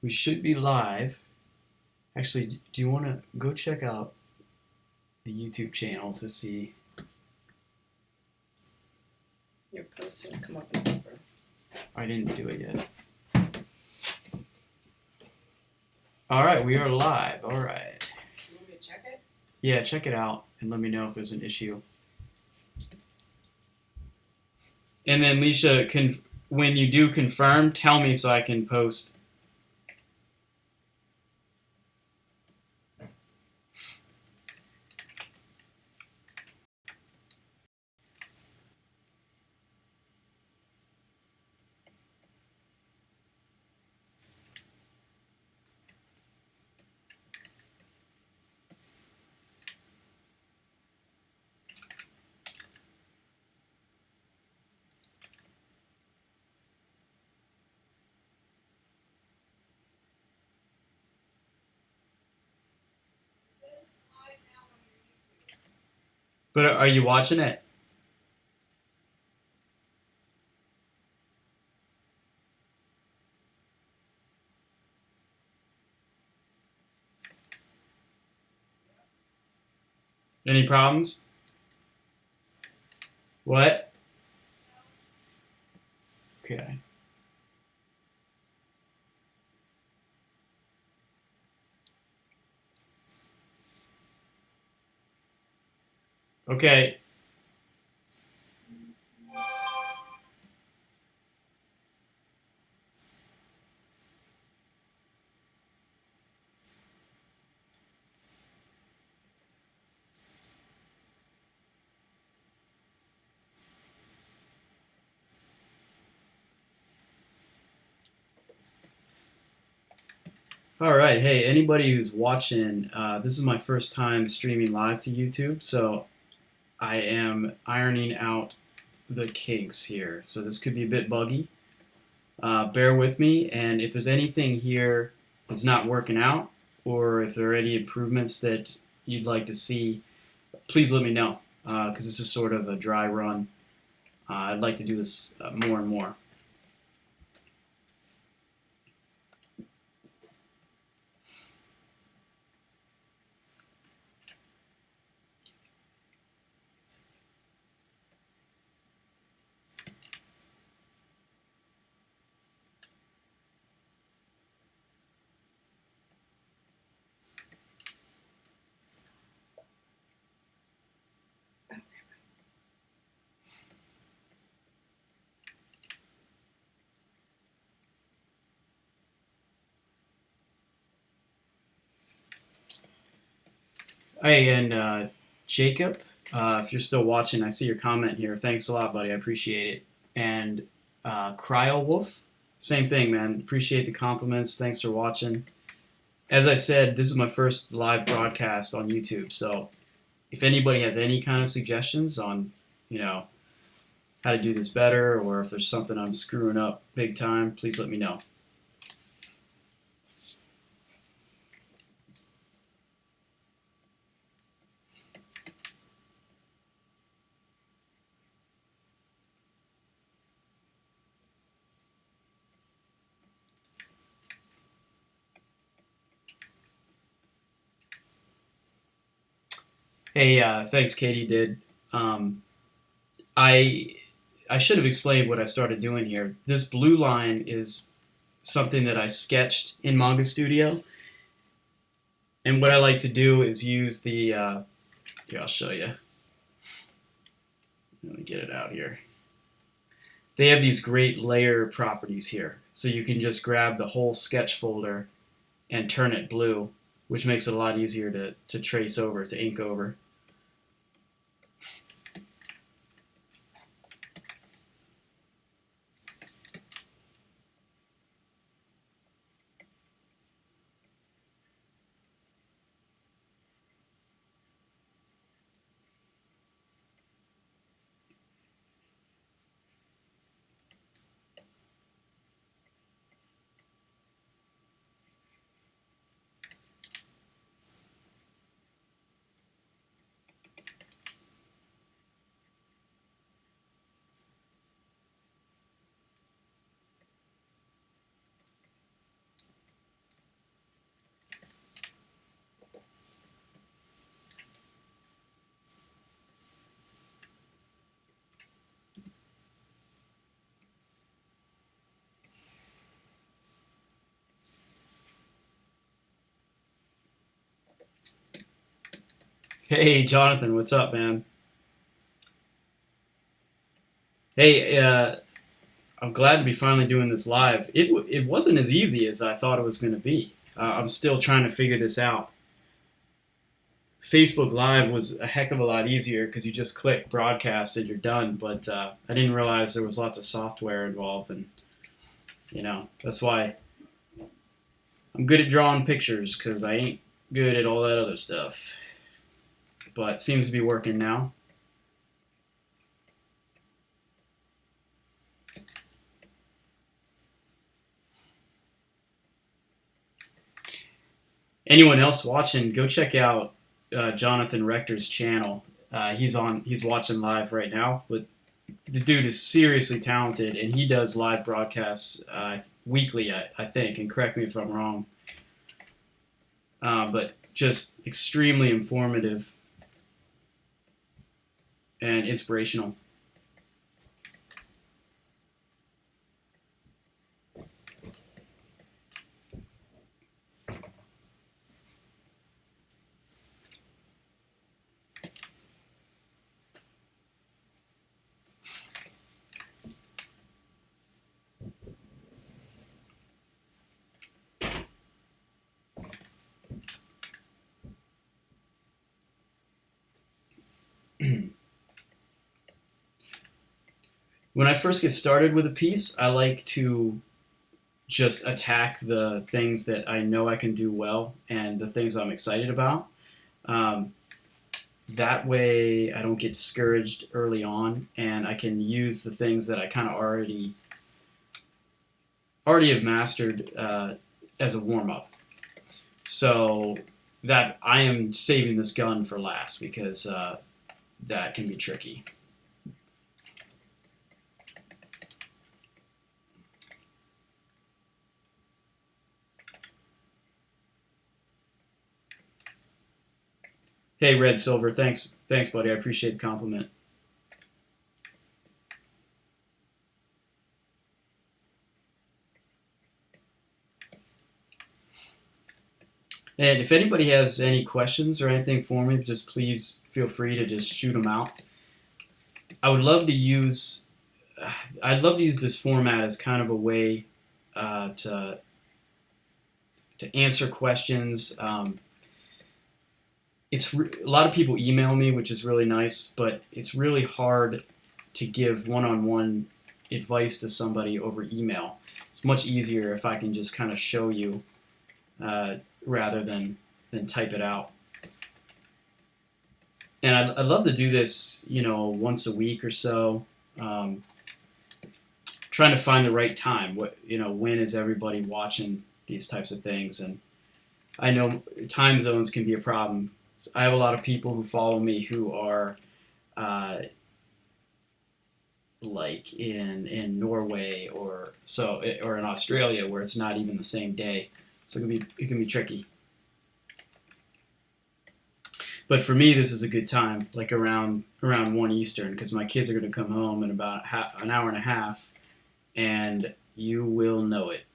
We should be live. Actually, do you want to go check out the YouTube channel to see? Your post didn't come up in over. I didn't do it yet. All right, we are live. All right. You want me to check it? Yeah, check it out and let me know if there's an issue. And then, Leisha, when you do confirm, tell me so I can post. But are you watching it? Any problems? What? Okay. Okay. All right. Hey, anybody who's watching, this is my first time streaming live to YouTube, so I am ironing out the kinks here. So this could be a bit buggy. Bear with me, and if there's anything here that's not working out, or if there are any improvements that you'd like to see, please let me know, because this is sort of a dry run. I'd like to do this more and more. Hey, and Jacob, if you're still watching, I see your comment here. Thanks a lot, buddy. I appreciate it. And Cryo Wolf, same thing, man. Appreciate the compliments. Thanks for watching. As I said, this is my first live broadcast on YouTube, so if anybody has any kind of suggestions on, how to do this better, or if there's something I'm screwing up big time, please let me know. Hey, thanks, Katie. Did I should have explained what I started doing here. This blue line is something that I sketched in Manga Studio, and what I like to do is use the. Here, I'll show you. Let me get it out here. They have these great layer properties here, so you can just grab the whole sketch folder and turn it blue, which makes it a lot easier to trace over, to ink over. Hey, Jonathan, what's up, man? Hey, I'm glad to be finally doing this live. It wasn't as easy as I thought it was going to be. I'm still trying to figure this out. Facebook Live was a heck of a lot easier because you just click broadcast and you're done. But I didn't realize there was lots of software involved, and that's why I'm good at drawing pictures because I ain't good at all that other stuff. But it seems to be working now. Anyone else watching, go check out Jonathan Rector's channel. He's watching live right now. But the dude is seriously talented, and he does live broadcasts weekly, I think. And correct me if I'm wrong. But just extremely informative and inspirational. When I first get started with a piece, I like to just attack the things that I know I can do well and the things I'm excited about. Um, that way, I don't get discouraged early on, and I can use the things that I kind of already have mastered as a warm up. So that I am saving this gun for last because that can be tricky. Hey, Red Silver, thanks, buddy. I appreciate the compliment. And if anybody has any questions or anything for me, just please feel free to just shoot them out. I would love to use, I'd love to use this format as kind of a way to answer questions. A lot of people email me, which is really nice, but it's really hard to give one-on-one advice to somebody over email. It's much easier if I can just kind of show you rather than type it out. And I'd love to do this, once a week or so. Trying to find the right time. When is everybody watching these types of things? And I know time zones can be a problem. I have a lot of people who follow me who are like in Norway or in Australia where it's not even the same day, so it can be tricky. But for me, this is a good time, like around 1 Eastern, because my kids are going to come home in about an hour and a half, and you will know it.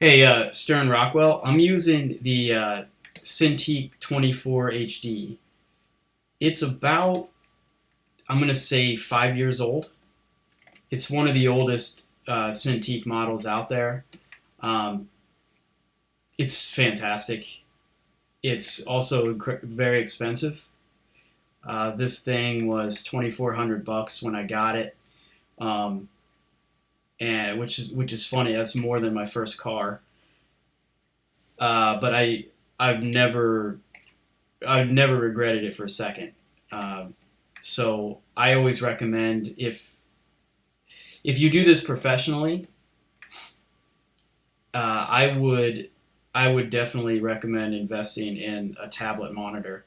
Hey, Stern Rockwell, I'm using the Cintiq 24 HD. It's about, I'm going to say, 5 years old. It's one of the oldest Cintiq models out there. It's fantastic. It's also very expensive. This thing was $2,400 when I got it, and which is funny. That's more than my first car. But I've never regretted it for a second. So I always recommend if you do this professionally, I would definitely recommend investing in a tablet monitor.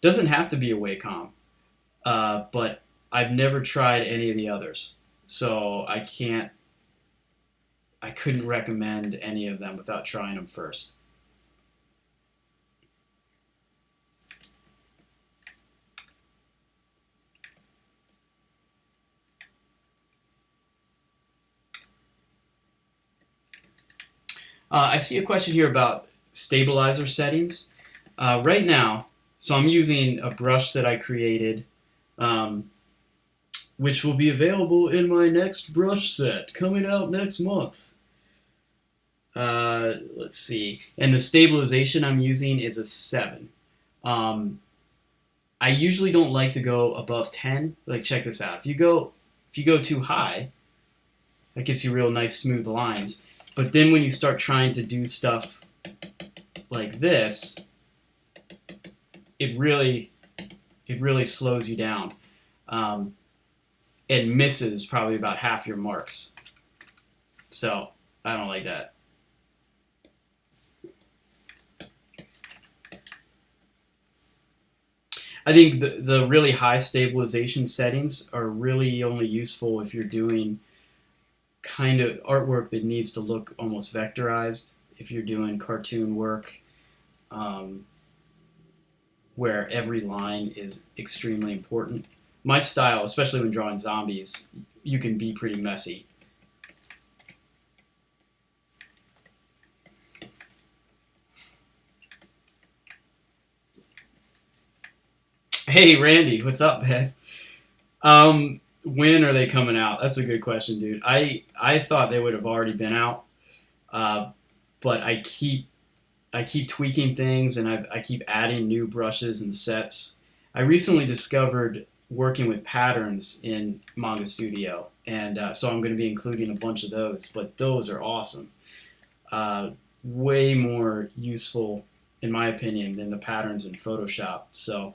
Doesn't have to be a Wacom, but I've never tried any of the others, so I couldn't recommend any of them without trying them first. I see a question here about stabilizer settings. Right now, so I'm using a brush that I created, which will be available in my next brush set coming out next month. Let's see. And the stabilization I'm using is a 7. I usually don't like to go above 10. Like, check this out. If you go too high, that gets you real nice smooth lines. But then when you start trying to do stuff like this, it really slows you down, and misses probably about half your marks. So I don't like that. I think the really high stabilization settings are really only useful if you're doing kind of artwork that needs to look almost vectorized. If you're doing cartoon work, where every line is extremely important. My style, especially when drawing zombies, you can be pretty messy. Hey, Randy, what's up, man? When are they coming out? That's a good question, dude. I thought they would have already been out, but I keep tweaking things, and I keep adding new brushes and sets. I recently discovered working with patterns in Manga Studio, and so I'm going to be including a bunch of those. But those are awesome. Way more useful, in my opinion, than the patterns in Photoshop. So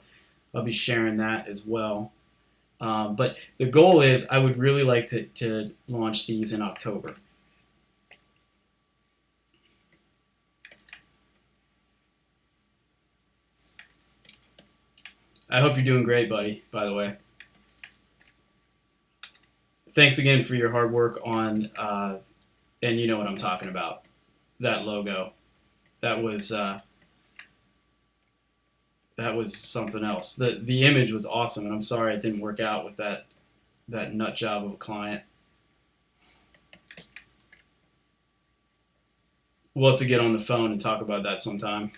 I'll be sharing that as well. But the goal is I would really like to launch these in October. I hope you're doing great, buddy, by the way. Thanks again for your hard work on, and you know what I'm talking about, that logo. That was something else. The image was awesome, and I'm sorry it didn't work out with that nut job of a client. We'll have to get on the phone and talk about that sometime.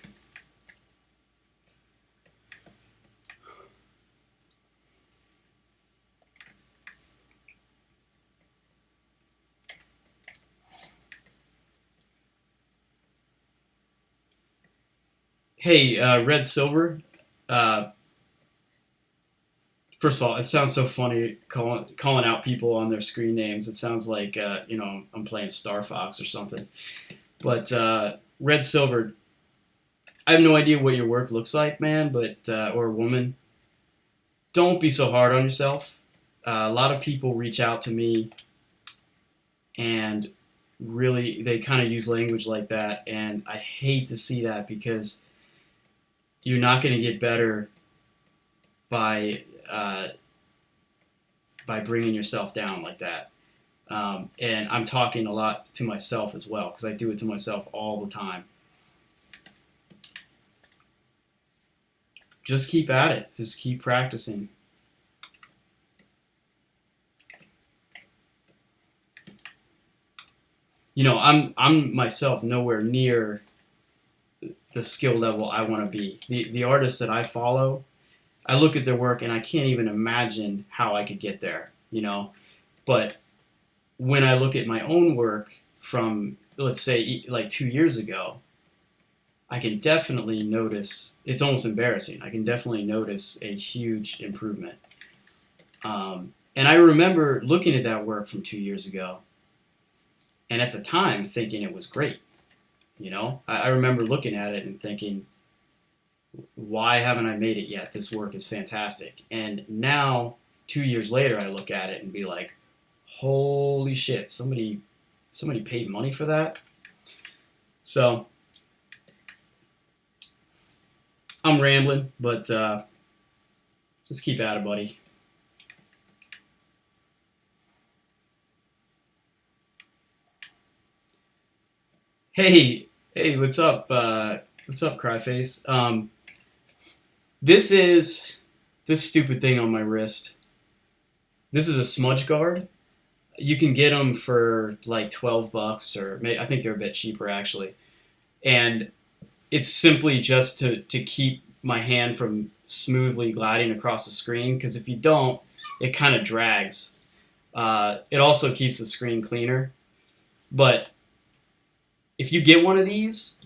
Hey, Red Silver. First of all, it sounds so funny calling out people on their screen names. It sounds like I'm playing Star Fox or something. But Red Silver, I have no idea what your work looks like, man, but or woman. Don't be so hard on yourself. A lot of people reach out to me, and really they kind of use language like that, and I hate to see that because you're not going to get better by bringing yourself down like that. And I'm talking a lot to myself as well, because I do it to myself all the time. Just keep at it. Just keep practicing. I'm myself nowhere near the skill level I want to be. The artists that I follow, I look at their work and I can't even imagine how I could get there, But when I look at my own work from, let's say, like 2 years ago, I can definitely notice, it's almost embarrassing, I can definitely notice a huge improvement. And I remember looking at that work from 2 years ago, and at the time thinking it was great. I remember looking at it and thinking, why haven't I made it yet? This work is fantastic. And now, 2 years later, I look at it and be like, holy shit, somebody paid money for that? So, I'm rambling, but just keep at it, buddy. Hey, what's up? What's up, Cryface? This is this stupid thing on my wrist. This is a smudge guard, You can get them for like $12, or I think they're a bit cheaper actually. And it's simply just to keep my hand from smoothly gliding across the screen, because if you don't, it kind of drags. It also keeps the screen cleaner. But if you get one of these,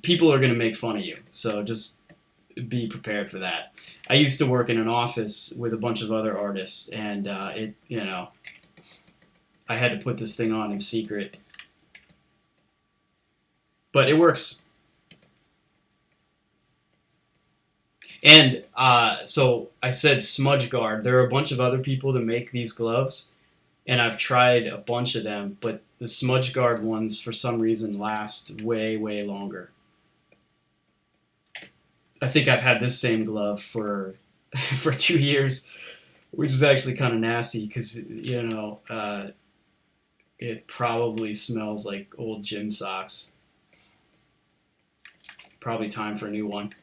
people are going to make fun of you. So just be prepared for that. I used to work in an office with a bunch of other artists, and I had to put this thing on in secret. But it works. And so I said smudge guard. There are a bunch of other people that make these gloves, and I've tried a bunch of them, but the smudge guard ones, for some reason, last way, way longer. I think I've had this same glove for 2 years, which is actually kind of nasty because, it probably smells like old gym socks. Probably time for a new one.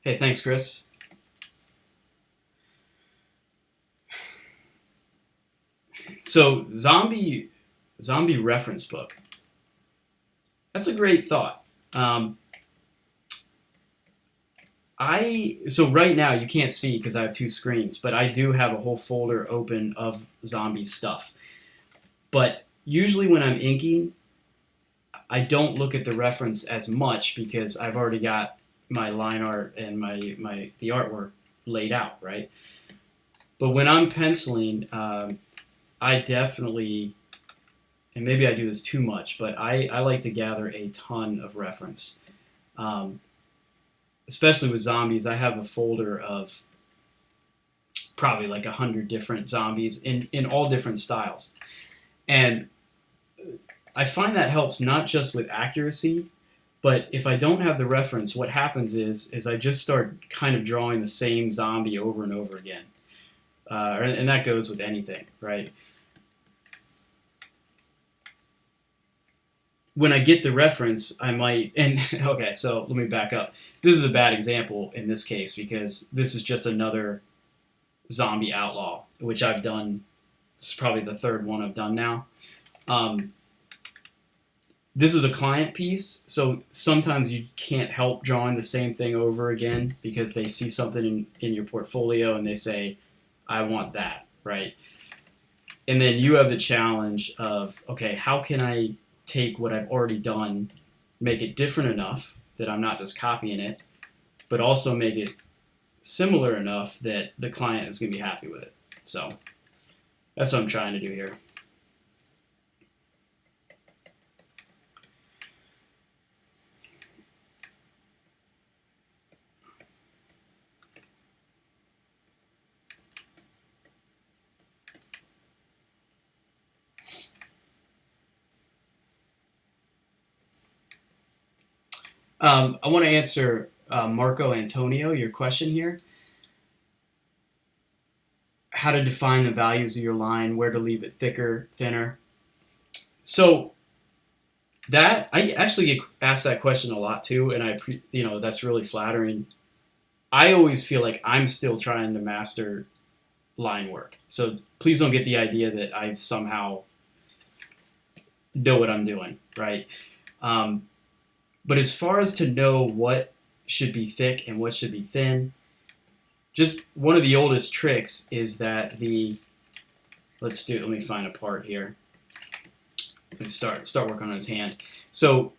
Hey, thanks, Chris. So, zombie reference book. That's a great thought. So right now you can't see because I have two screens, but I do have a whole folder open of zombie stuff. But usually when I'm inking, I don't look at the reference as much because I've already got my line art and the artwork laid out, right? But when I'm penciling, I definitely, and maybe I do this too much, but I like to gather a ton of reference. Especially with zombies, I have a folder of probably like 100 different zombies in all different styles. And I find that helps not just with accuracy, but if I don't have the reference, what happens is I just start kind of drawing the same zombie over and over again. And that goes with anything, right? When I get the reference, I might, and okay, so let me back up. This is a bad example in this case because this is just another zombie outlaw, which I've done. This is probably the third one I've done now. This is a client piece, so sometimes you can't help drawing the same thing over again because they see something in your portfolio and they say, I want that, right? And then you have the challenge of, okay, how can I take what I've already done, make it different enough that I'm not just copying it, but also make it similar enough that the client is going to be happy with it. So that's what I'm trying to do here. I want to answer Marco Antonio, your question here. How to define the values of your line, where to leave it thicker, thinner. So that I actually get asked that question a lot too, and that's really flattering. I always feel like I'm still trying to master line work. So please don't get the idea that I somehow know what I'm doing, right? But as far as to know what should be thick and what should be thin, just one of the oldest tricks is that let me find a part here. Let's start working on his hand. So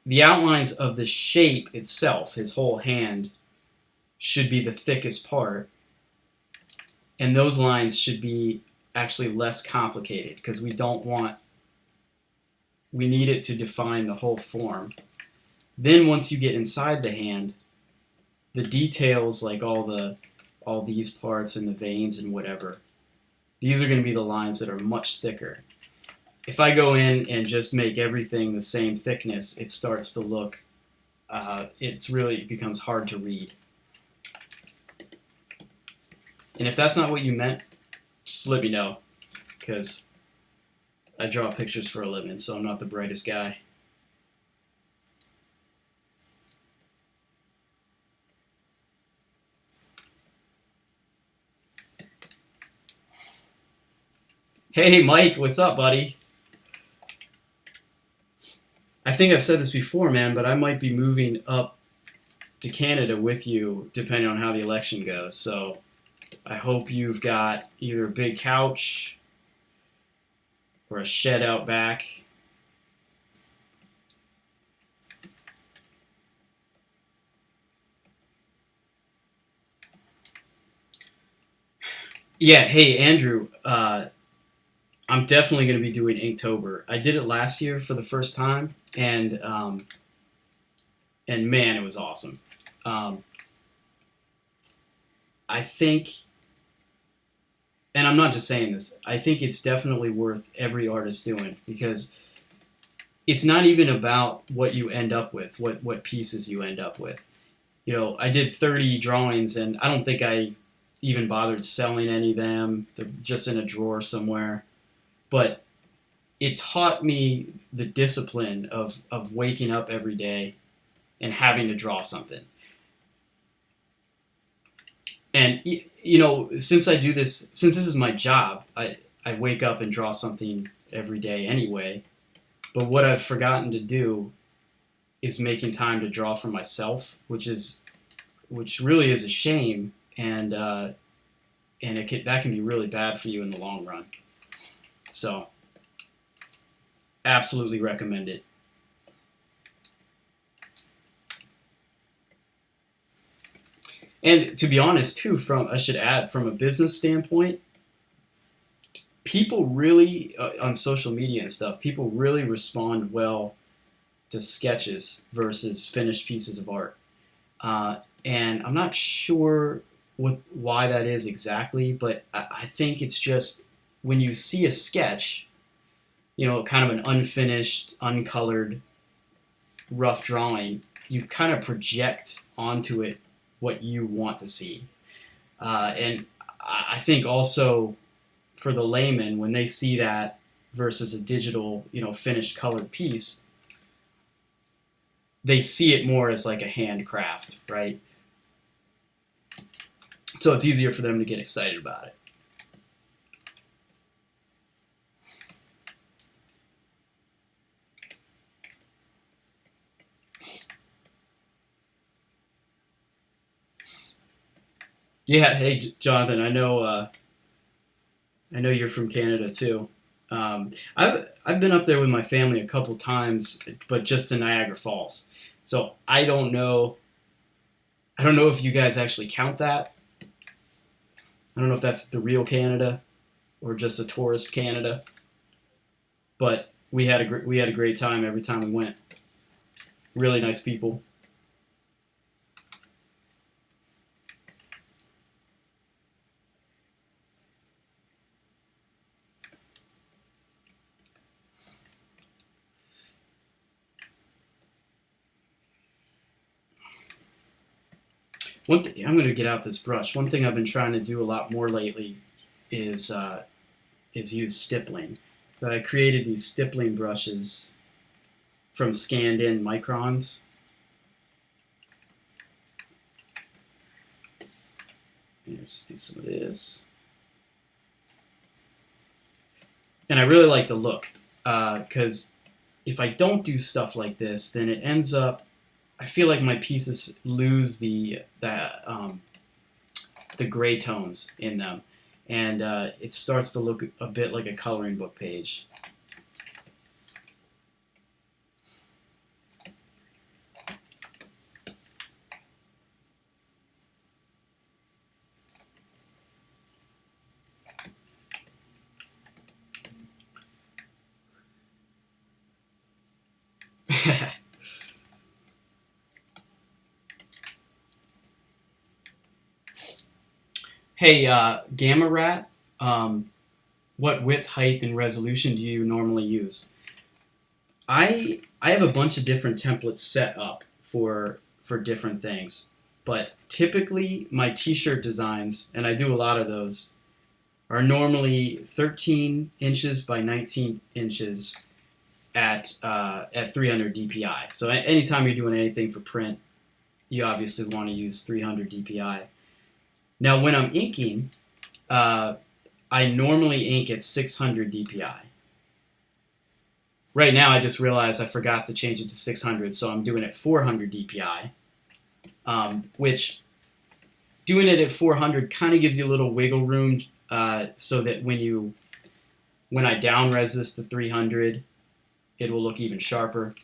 the outlines of the shape itself, his whole hand, should be the thickest part. And those lines should be actually less complicated because we need it to define the whole form. Then once you get inside the hand, the details like all these parts and the veins and whatever, these are going to be the lines that are much thicker. If I go in and just make everything the same thickness, it starts to look, it becomes hard to read. And if that's not what you meant, just let me know, because I draw pictures for a living, so I'm not the brightest guy. Hey, Mike, what's up, buddy? I think I've said this before, man, but I might be moving up to Canada with you depending on how the election goes. So I hope you've got either a big couch or a shed out back. Yeah, hey, Andrew, I'm definitely going to be doing Inktober. I did it last year for the first time, and man, it was awesome. Um, I think, and I'm not just saying this, I think it's definitely worth every artist doing because it's not even about what you end up with, what pieces you end up with. You know, I did 30 drawings, and I don't think I even bothered selling any of them. They're just in a drawer somewhere. But it taught me the discipline of waking up every day and having to draw something. And you know, since I do this, since this is my job, I wake up and draw something every day anyway. But what I've forgotten to do is making time to draw for myself, which really is a shame, and that can be really bad for you in the long run. So, absolutely recommend it. And to be honest, too, I should add, from a business standpoint, people really on social media and stuff, people really respond well to sketches versus finished pieces of art. And I'm not sure why that is exactly, but I think it's just when you see a sketch, you know, kind of an unfinished, uncolored, rough drawing, you kind of project onto it what you want to see. And I think also for the layman, when they see that versus a digital, you know, finished colored piece, they see it more as like a handcraft, right? So it's easier for them to get excited about it. Yeah, hey Jonathan, I know you're from Canada too. I've been up there with my family a couple times, but just to Niagara Falls. So I don't know. I don't know if you guys actually count that. I don't know if that's the real Canada or just a tourist Canada. But we had a great time every time we went. Really nice people. I'm going to get out this brush. One thing I've been trying to do a lot more lately is use stippling. But I created these stippling brushes from scanned in microns. Let's do some of this. And I really like the look because if I don't do stuff like this, then it ends up, I feel like my pieces lose the gray tones in them, and it starts to look a bit like a coloring book page. Hey, Gamma Rat, what width, height, and resolution do you normally use? I have a bunch of different templates set up for different things, but typically my T-shirt designs, and I do a lot of those, are normally 13 inches by 19 inches at 300 DPI. So anytime you're doing anything for print, you obviously want to use 300 DPI. Now, when I'm inking, I normally ink at 600 DPI. Right now, I just realized I forgot to change it to 600, so I'm doing it 400 DPI, which doing it at 400 kind of gives you a little wiggle room so that when I down res this to 300, it will look even sharper.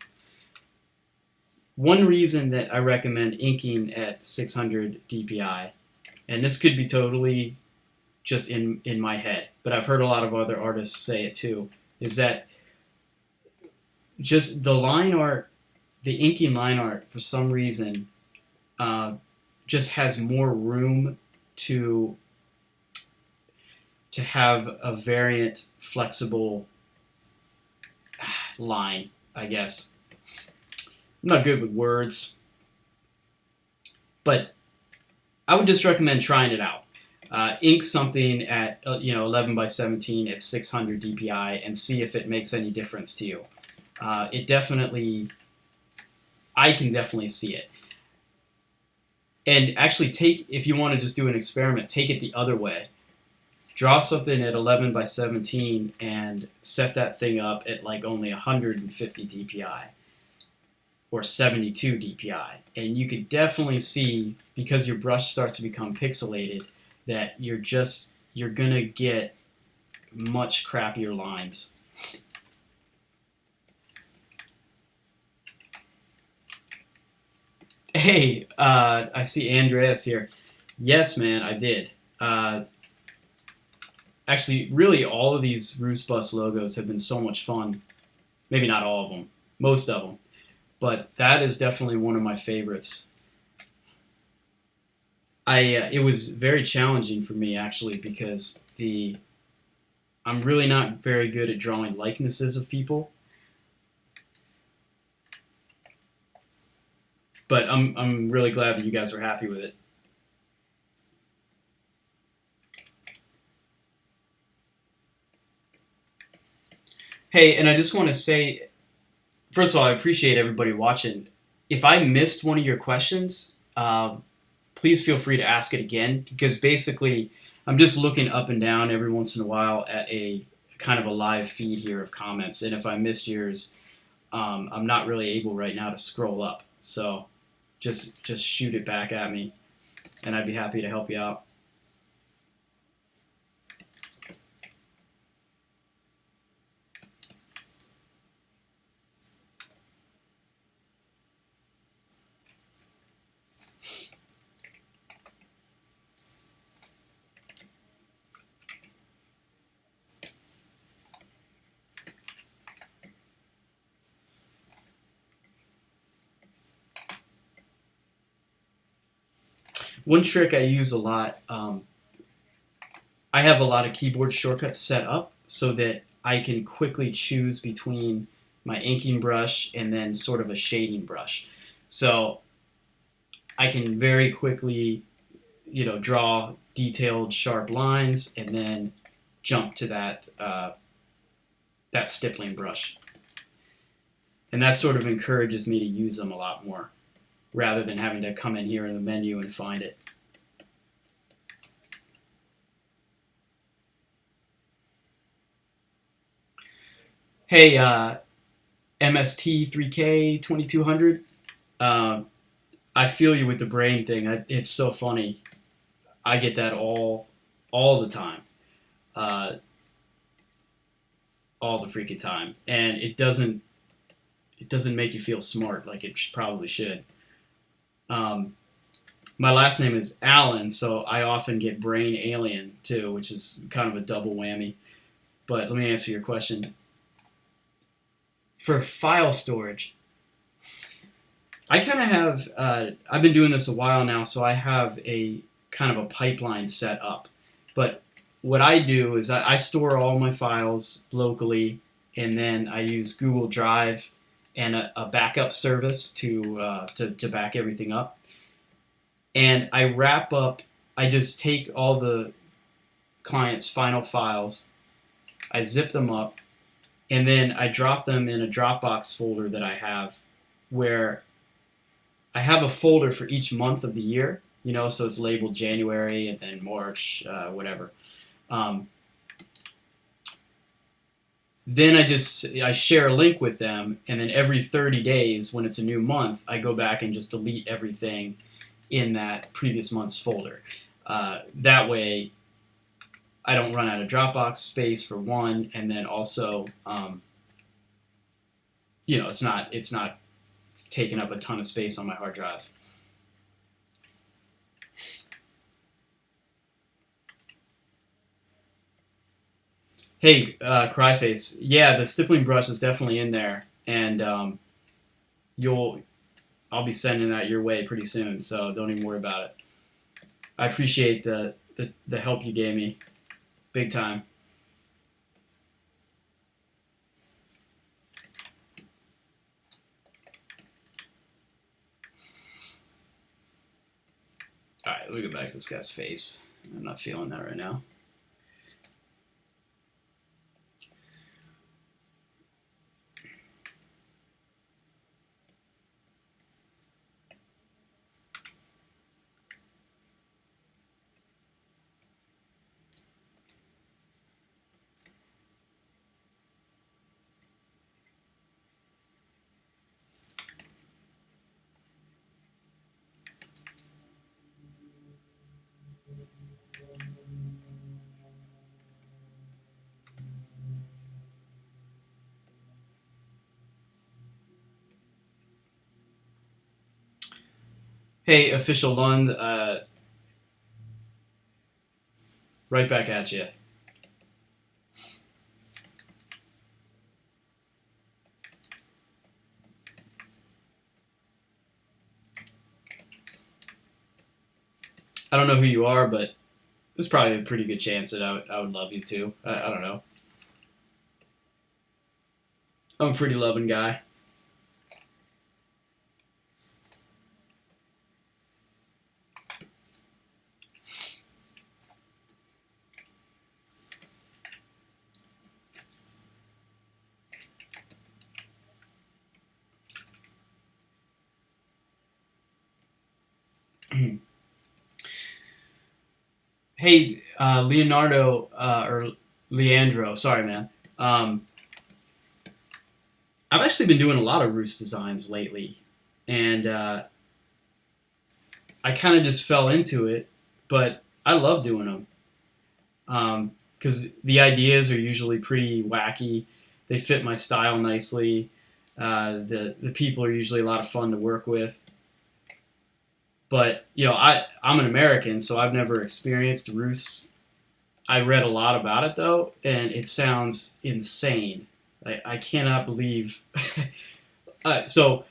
One reason that I recommend inking at 600 DPI, and this could be totally just in my head, but I've heard a lot of other artists say it too, is that just the line art, the inking line art, for some reason, just has more room to have a variant, flexible line, I guess. I'm not good with words, but I would just recommend trying it out. Ink something at 11 by 17 at 600 DPI and see if it makes any difference to you. I can definitely see it. And actually if you want to just do an experiment, take it the other way. Draw something at 11 by 17 and set that thing up at like only 150 DPI or 72 DPI. And you could definitely see, because your brush starts to become pixelated, that you're going to get much crappier lines. Hey, I see Andreas here. Yes, man, I did. Actually, really, all of these Roost Bus logos have been so much fun. Maybe not all of them, most of them. But that is definitely one of my favorites. It was very challenging for me, actually, because I'm really not very good at drawing likenesses of people. But I'm really glad that you guys were happy with it. Hey, and I just want to say, first of all, I appreciate everybody watching. If I missed one of your questions, please feel free to ask it again, because basically I'm just looking up and down every once in a while at a kind of a live feed here of comments, and if I missed yours, I'm not really able right now to scroll up. So just shoot it back at me, and I'd be happy to help you out. One trick I use a lot, I have a lot of keyboard shortcuts set up so that I can quickly choose between my inking brush and then sort of a shading brush. So I can very quickly, draw detailed, sharp lines and then jump to that stippling brush. And that sort of encourages me to use them a lot more, rather than having to come in here in the menu and find it. Hey, MST3K 2200, I feel you with the brain thing. It's so funny. I get that all the time, all the freaking time, and it doesn't make you feel smart like it probably should. My last name is Allen, so I often get brain alien too, which is kind of a double whammy. But let me answer your question. For file storage, I kind of have, I've been doing this a while now, so I have a kind of a pipeline set up. But what I do is I store all my files locally, and then I use Google Drive and a backup service to back everything up. And I just take all the client's final files, I zip them up, and then I drop them in a Dropbox folder that I have, where I have a folder for each month of the year, so it's labeled January and then March, whatever. then I share a link with them, and then every 30 days when it's a new month, I go back and just delete everything in that previous month's folder. That way, I don't run out of Dropbox space for one, and then also, it's not taking up a ton of space on my hard drive. Hey, Cryface, yeah, the stippling brush is definitely in there, and I'll be sending that your way pretty soon, so don't even worry about it. I appreciate the help you gave me, big time. All right, let me go back to this guy's face. I'm not feeling that right now. Hey, Official Lund, right back at you. I don't know who you are, but there's probably a pretty good chance that I would love you too. I don't know. I'm a pretty loving guy. Hey, Leonardo or Leandro, sorry, man. I've actually been doing a lot of Roost designs lately, and I kind of just fell into it, but I love doing them because the ideas are usually pretty wacky. They fit my style nicely. The people are usually a lot of fun to work with. But I'm an American, so I've never experienced Roost. I read a lot about it though, and it sounds insane. I cannot believe. So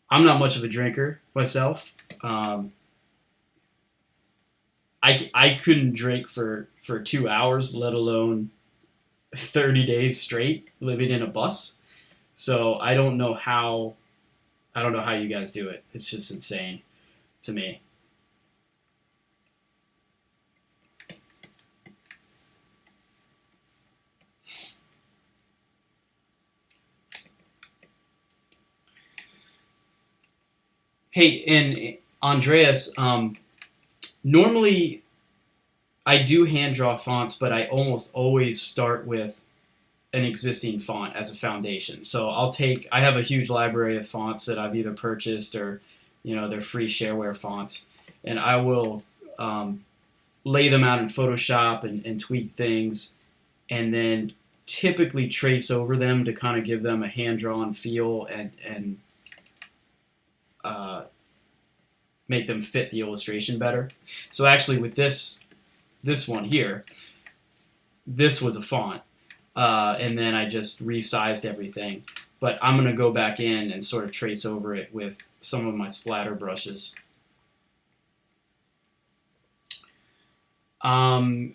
I'm not much of a drinker myself. I couldn't drink for 2 hours, let alone 30 days straight living in a bus. So I don't know how you guys do it. It's just insane to me. Hey, and Andreas, normally I do hand draw fonts, but I almost always start with an existing font as a foundation. So I have a huge library of fonts that I've either purchased or, they're free shareware fonts, and I will lay them out in Photoshop and tweak things, and then typically trace over them to kind of give them a hand-drawn feel and make them fit the illustration better. So actually with this one here, this was a font, and then I just resized everything. But I'm going to go back in and sort of trace over it with some of my splatter brushes. Daniel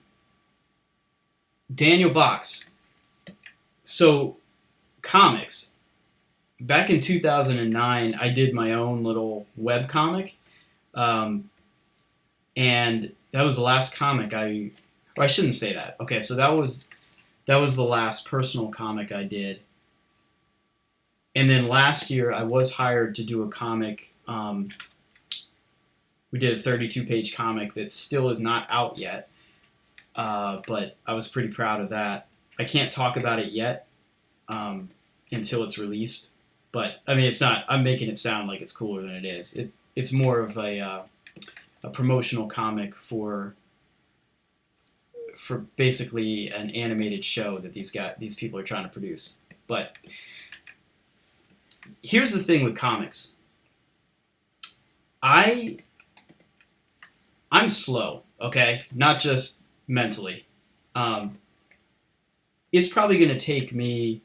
Box. So, comics. Back in 2009, I did my own little web comic. And that was the last comic I shouldn't say that. Okay, so that was the last personal comic I did. And then last year, I was hired to do a comic. We did a 32-page comic that still is not out yet, but I was pretty proud of that. I can't talk about it yet until it's released. But I mean, it's not. I'm making it sound like it's cooler than it is. It's more of a promotional comic for basically an animated show that these people are trying to produce. But here's the thing with comics. I'm slow, okay? Not just mentally. It's probably going to take me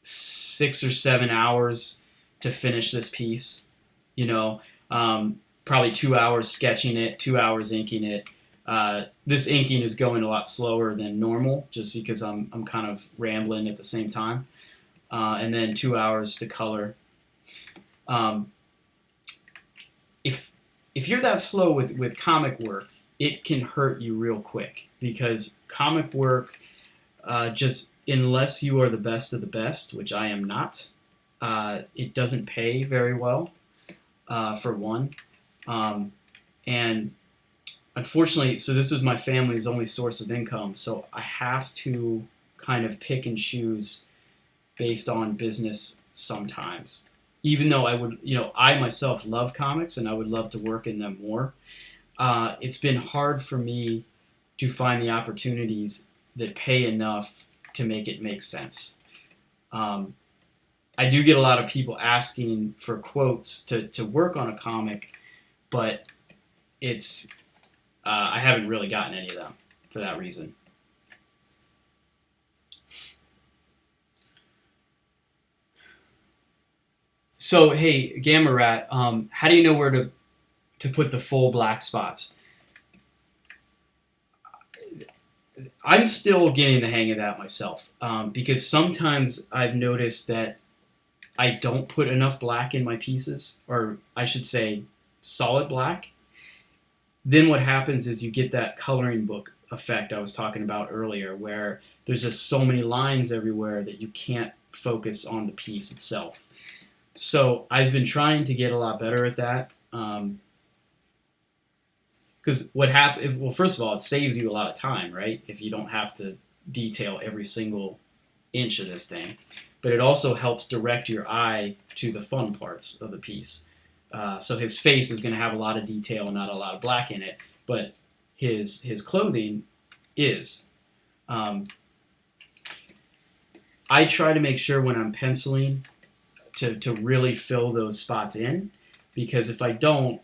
6 or 7 hours to finish this piece. You know, probably 2 hours sketching it, 2 hours inking it. This inking is going a lot slower than normal, just because I'm kind of rambling at the same time. And then 2 hours to color. If you're that slow with comic work, it can hurt you real quick, because comic work, just unless you are the best of the best, which I am not, it doesn't pay very well, for one. And unfortunately, so this is my family's only source of income, so I have to kind of pick and choose based on business sometimes. Even though I myself love comics and I would love to work in them more, it's been hard for me to find the opportunities that pay enough to make it make sense. I do get a lot of people asking for quotes to work on a comic, but I haven't really gotten any of them for that reason. So hey, Gamma Rat, how do you know where to put the full black spots? I'm still getting the hang of that myself, because sometimes I've noticed that I don't put enough black in my pieces, or I should say solid black. Then what happens is you get that coloring book effect I was talking about earlier, where there's just so many lines everywhere that you can't focus on the piece itself. So I've been trying to get a lot better at that. Because what happens? Well, first of all, it saves you a lot of time, right? If you don't have to detail every single inch of this thing, but it also helps direct your eye to the fun parts of the piece. So his face is going to have a lot of detail and not a lot of black in it, but his clothing is. I try to make sure when I'm penciling to really fill those spots in, because if I don't,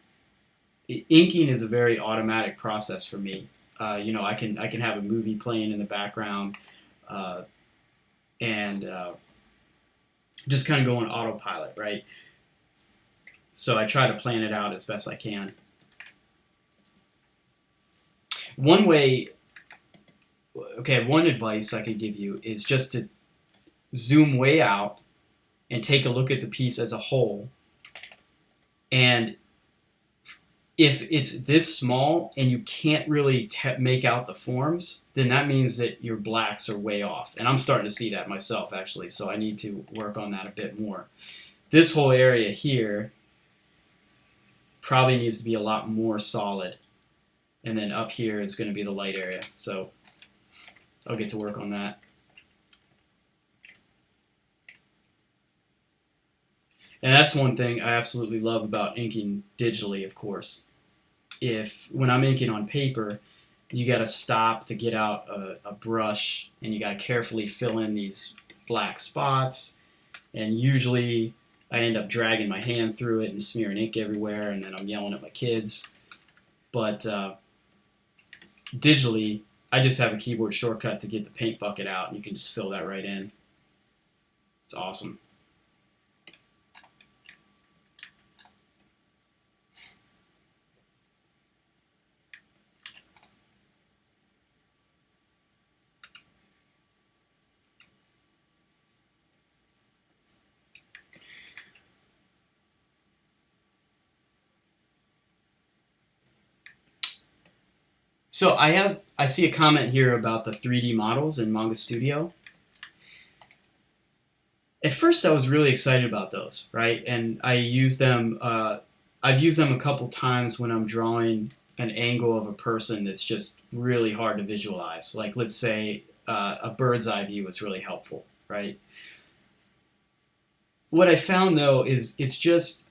inking is a very automatic process for me. I can have a movie playing in the background, and just kind of go on autopilot, right? So I try to plan it out as best I can. One advice I could give you is just to zoom way out and take a look at the piece as a whole. And if it's this small and you can't really make out the forms, then that means that your blacks are way off. And I'm starting to see that myself, actually, so I need to work on that a bit more. This whole area here probably needs to be a lot more solid. And then up here is going to be the light area. So I'll get to work on that. And that's one thing I absolutely love about inking digitally, of course. When I'm inking on paper, you got to stop to get out a brush, and you got to carefully fill in these black spots. And usually I end up dragging my hand through it and smearing ink everywhere, and then I'm yelling at my kids. But digitally, I just have a keyboard shortcut to get the paint bucket out, and you can just fill that right in. It's awesome. So I see a comment here about the 3D models in Manga Studio. At first, I was really excited about those, right? And I use them. I've used them a couple times when I'm drawing an angle of a person that's just really hard to visualize. Like, let's say a bird's eye view is really helpful, right? What I found though is it just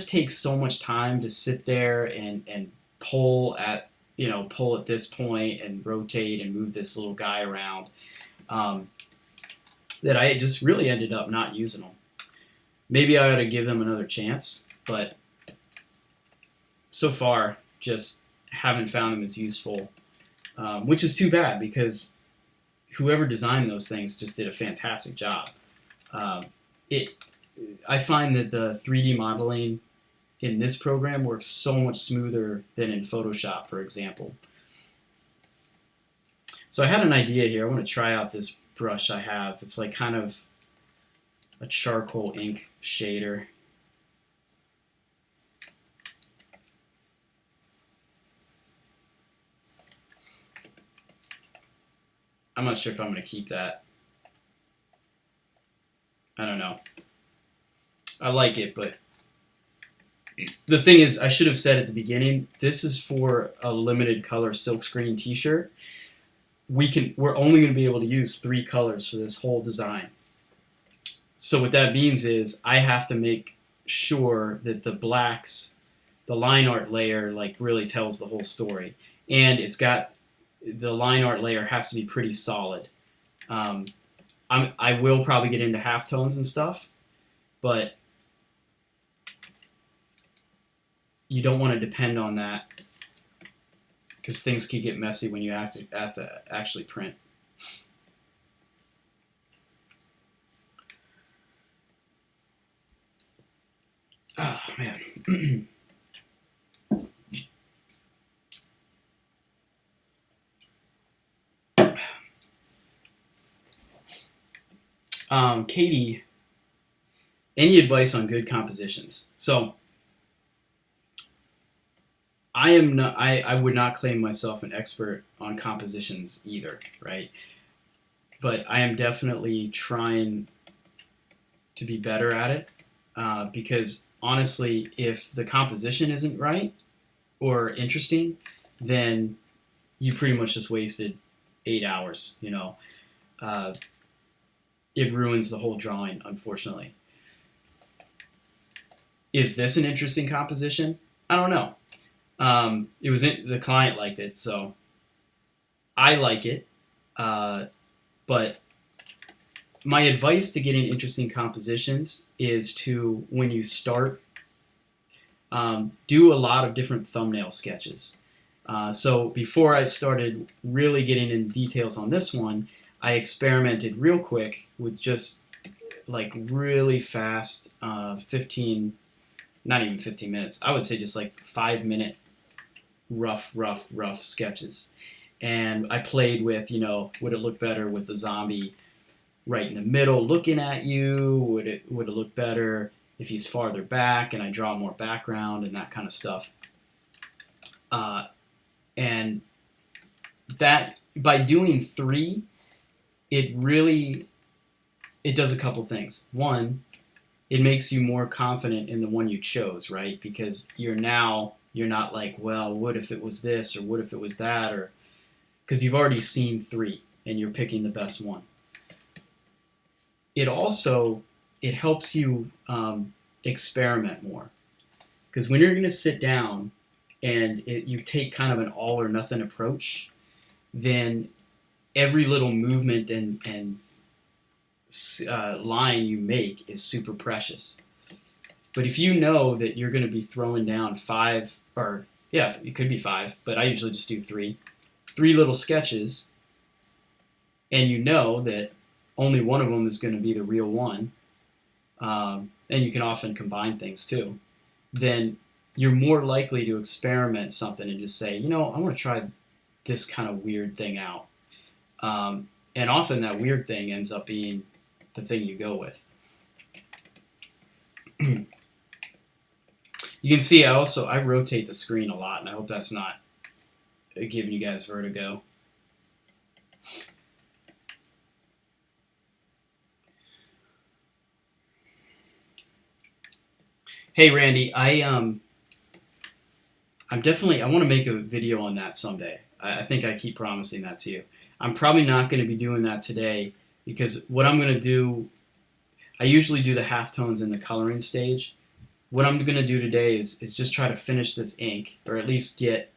takes so much time to sit there and pull at this point and rotate and move this little guy around, that I just really ended up not using them. Maybe I ought to give them another chance, but so far just haven't found them as useful, which is too bad because whoever designed those things just did a fantastic job. I find that the 3D modeling in this program works so much smoother than in Photoshop, for example. So I had an idea here. I want to try out this brush I have. It's like kind of a charcoal ink shader. I'm not sure if I'm going to keep that. I don't know. I like it, but the thing is, I should have said at the beginning, this is for a limited color silkscreen t-shirt. We're only going to be able to use 3 colors for this whole design. So what that means is I have to make sure that the blacks, the line art layer, like really tells the whole story. And the line art layer has to be pretty solid. I will probably get into halftones and stuff, but you don't want to depend on that because things can get messy when you have to actually print. Oh, man. Katie, any advice on good compositions? So I would not claim myself an expert on compositions either, right? But I am definitely trying to be better at it, because honestly, if the composition isn't right or interesting, then you pretty much just wasted 8 hours, it ruins the whole drawing, unfortunately. Is this an interesting composition? I don't know. The client liked it, so I like it. But my advice to getting interesting compositions is to, when you start, do a lot of different thumbnail sketches. So before I started really getting into details on this one, I experimented real quick with just like really fast 15, not even 15 minutes, I would say just like 5-minute rough sketches. And I played with, would it look better with the zombie right in the middle looking at you? Would it look better if he's farther back and I draw more background and that kind of stuff? And that, by doing 3, it does a couple things. One, it makes you more confident in the one you chose, right? Because you're not like, well, what if it was this or what if it was that, or because you've already seen 3 and you're picking the best one. It helps you experiment more, because when you're going to sit down and you take kind of an all or nothing approach, then every little movement and line you make is super precious. But if you know that you're going to be throwing down 5, or yeah, it could be 5, but I usually just do 3 little sketches, and you know that only one of them is going to be the real one, and you can often combine things too, then you're more likely to experiment something and just say, I want to try this kind of weird thing out. And often that weird thing ends up being the thing you go with. You can see I rotate the screen a lot, and I hope that's not giving you guys vertigo. Hey Randy, I I want to make a video on that someday. I think I keep promising that to you. I'm probably not going to be doing that today because what I'm going to do, I usually do the halftones in the coloring stage. What I'm going to do today is just try to finish this ink, or at least get,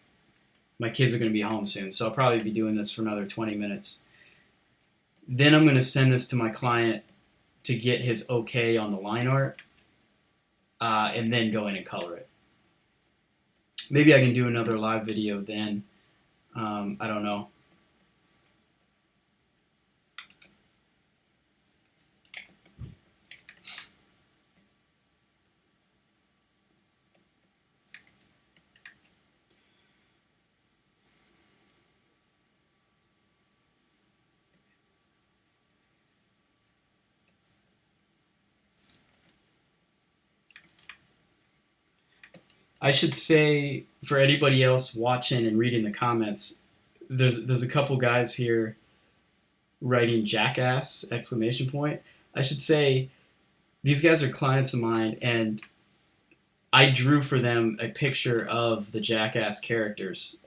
my kids are going to be home soon, so I'll probably be doing this for another 20 minutes. Then I'm going to send this to my client to get his okay on the line art, and then go in and color it. Maybe I can do another live video then. I don't know. I should say, for anybody else watching and reading the comments, there's a couple guys here writing "jackass!" exclamation point. I should say these guys are clients of mine, and I drew for them a picture of the Jackass characters,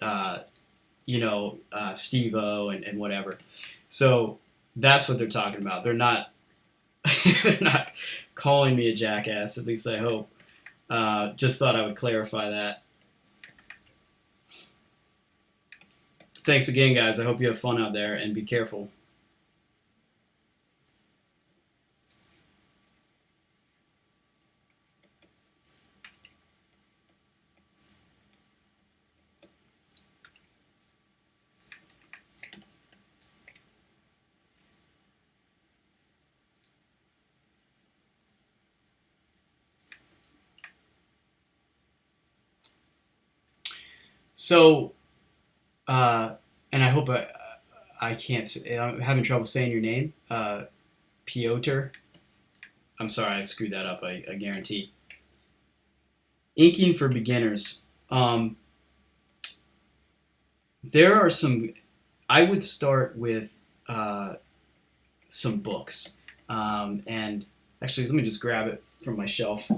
Steve-O and whatever. So that's what they're talking about. They're not they're not calling me a jackass. At least I hope. Just thought I would clarify that. Thanks again, guys. I hope you have fun out there, and be careful. So, and I hope I can't say, I'm having trouble saying your name, Piotr. I'm sorry, I screwed that up, I guarantee. Inking for beginners. There are some, I would start with some books. And actually, let me just grab it from my shelf.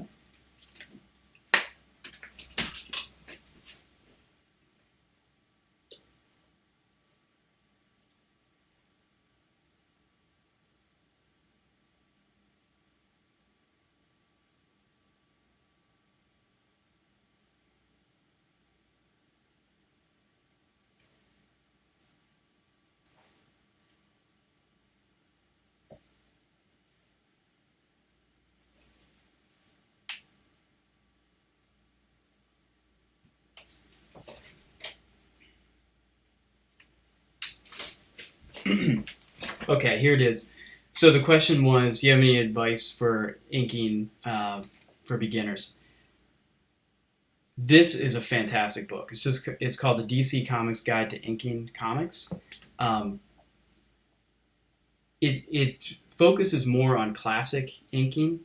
Okay, here it is. So the question was, do you have any advice for inking for beginners? This is a fantastic book. It's called the DC Comics Guide to Inking Comics. It focuses more on classic inking.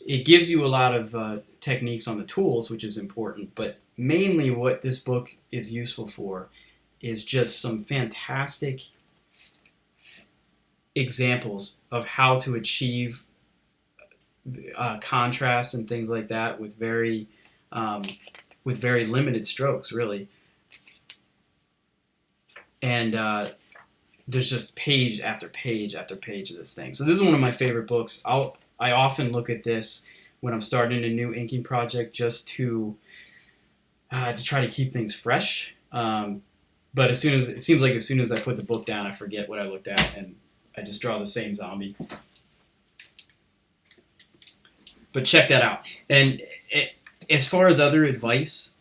It gives you a lot of techniques on the tools, which is important, but mainly what this book is useful for is just some fantastic examples of how to achieve contrast and things like that with very limited strokes, really. And there's just page after page after page of this thing. So this is one of my favorite books. I often look at this when I'm starting a new inking project, just to try to keep things fresh. But it seems like as soon as I put the book down, I forget what I looked at, and I just draw the same zombie. But check that out. And as far as other advice,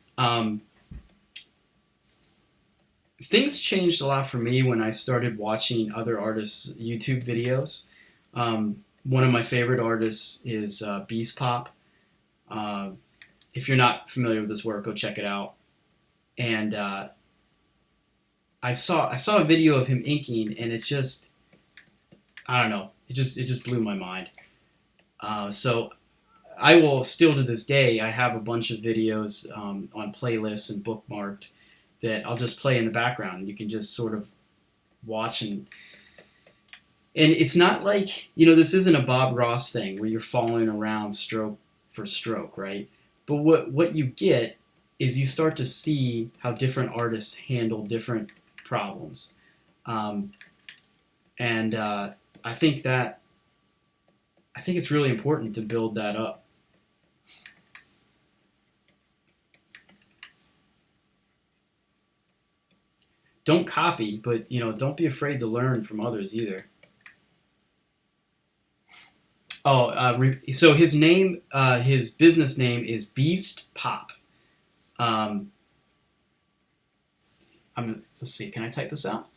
things changed a lot for me when I started watching other artists' YouTube videos. One of my favorite artists is Beast Pop. If you're not familiar with his work, go check it out. And I saw a video of him inking, and it just, I don't know, it just blew my mind. So I will still, to this day, I have a bunch of videos on playlists and bookmarked that I'll just play in the background. You can just sort of watch, and it's not like, this isn't a Bob Ross thing where you're following around stroke for stroke, right? But what you get is you start to see how different artists handle different problems. And I think it's really important to build that up. Don't copy, but don't be afraid to learn from others either. So his name, his business name is Beast Pop. Let's see, can I type this out?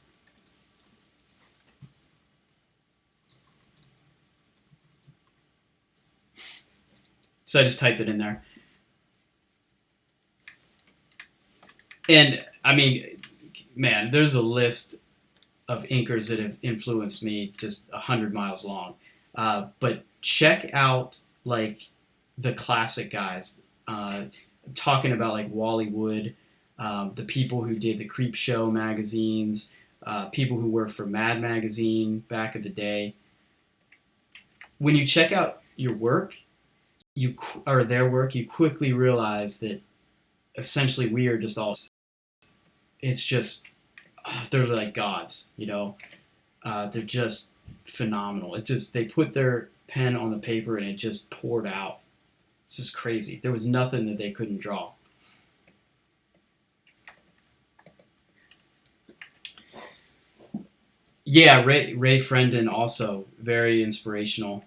So I just typed it in there. And I mean, man, there's a list of inkers that have influenced me just 100 miles long. But check out like the classic guys, talking about like Wally Wood, the people who did the Creep Show magazines, people who worked for Mad Magazine back in the day. When you check out your work, or their work, you quickly realize that essentially we are just all. It's just they're like gods, they're just phenomenal. They put their pen on the paper and it just poured out. It's just crazy. There was nothing that they couldn't draw. Yeah, Ray Friendon also very inspirational.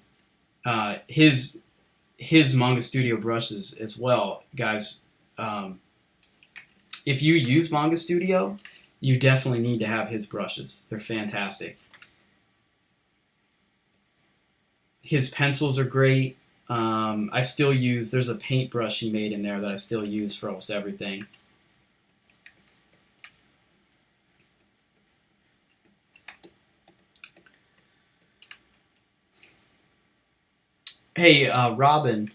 His Manga Studio brushes as well, guys. If you use Manga Studio, you definitely need to have his brushes. They're fantastic. His pencils are great. I still use, there's a paintbrush he made in there that I still use for almost everything. Hey, Robin.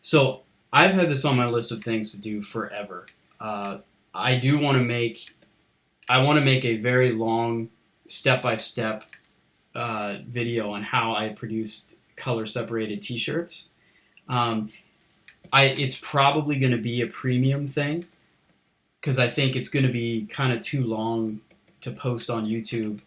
So I've had this on my list of things to do forever. I want to make a very long step-by-step video on how I produced color-separated T-shirts. It's probably going to be a premium thing because I think it's going to be kind of too long to post on YouTube.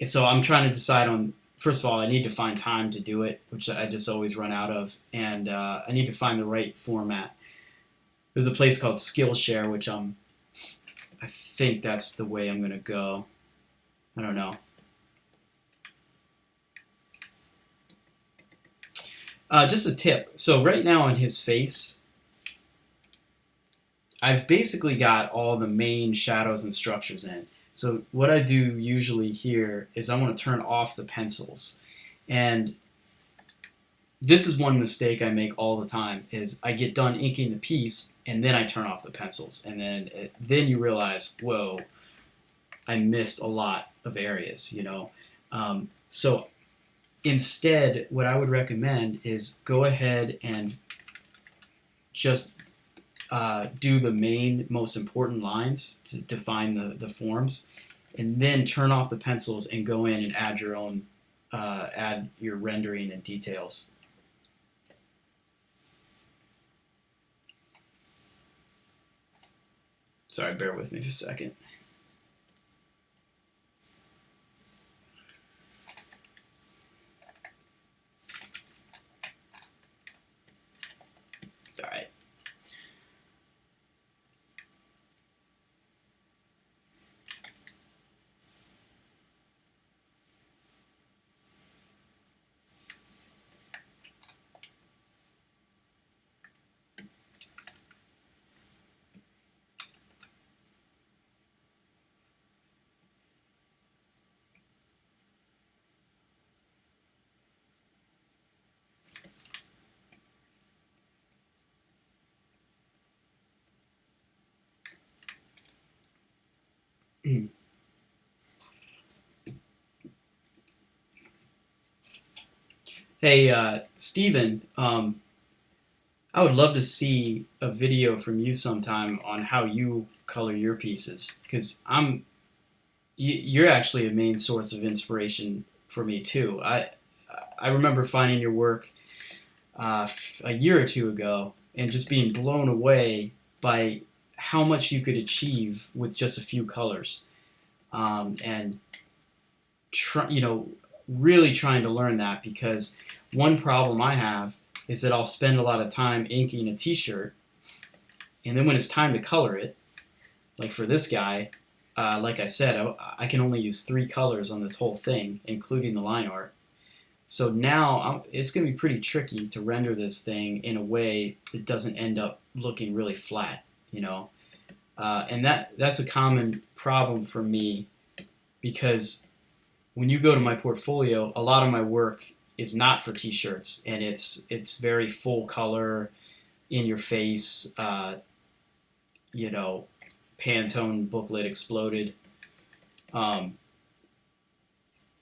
So I'm trying to decide on. First of all, I need to find time to do it, which I just always run out of, and I need to find the right format. There's a place called Skillshare, which I think that's the way I'm going to go. I don't know. Just a tip. So right now on his face, I've basically got all the main shadows and structures in. So what I do usually here is I want to turn off the pencils. And this is one mistake I make all the time is I get done inking the piece and then I turn off the pencils. And then you realize, whoa, I missed a lot of areas, So instead, what I would recommend is go ahead and just do the main, most important lines to define the forms, and then turn off the pencils and go in and add your own, add your rendering and details. Sorry, bear with me for a second. All right. Hey, Steven, I would love to see a video from you sometime on how you color your pieces, because you're actually a main source of inspiration for me too. I remember finding your work a year or two ago, and just being blown away by how much you could achieve with just a few colors, and really trying to learn that, because one problem I have is that I'll spend a lot of time inking a t-shirt, and then when it's time to color it, like for this guy, like I said, I can only use 3 colors on this whole thing, including the line art. So now it's going to be pretty tricky to render this thing in a way that doesn't end up looking really flat, and that's a common problem for me, because when you go to my portfolio, a lot of my work is not for t-shirts, and it's very full color, in your face, Pantone booklet exploded.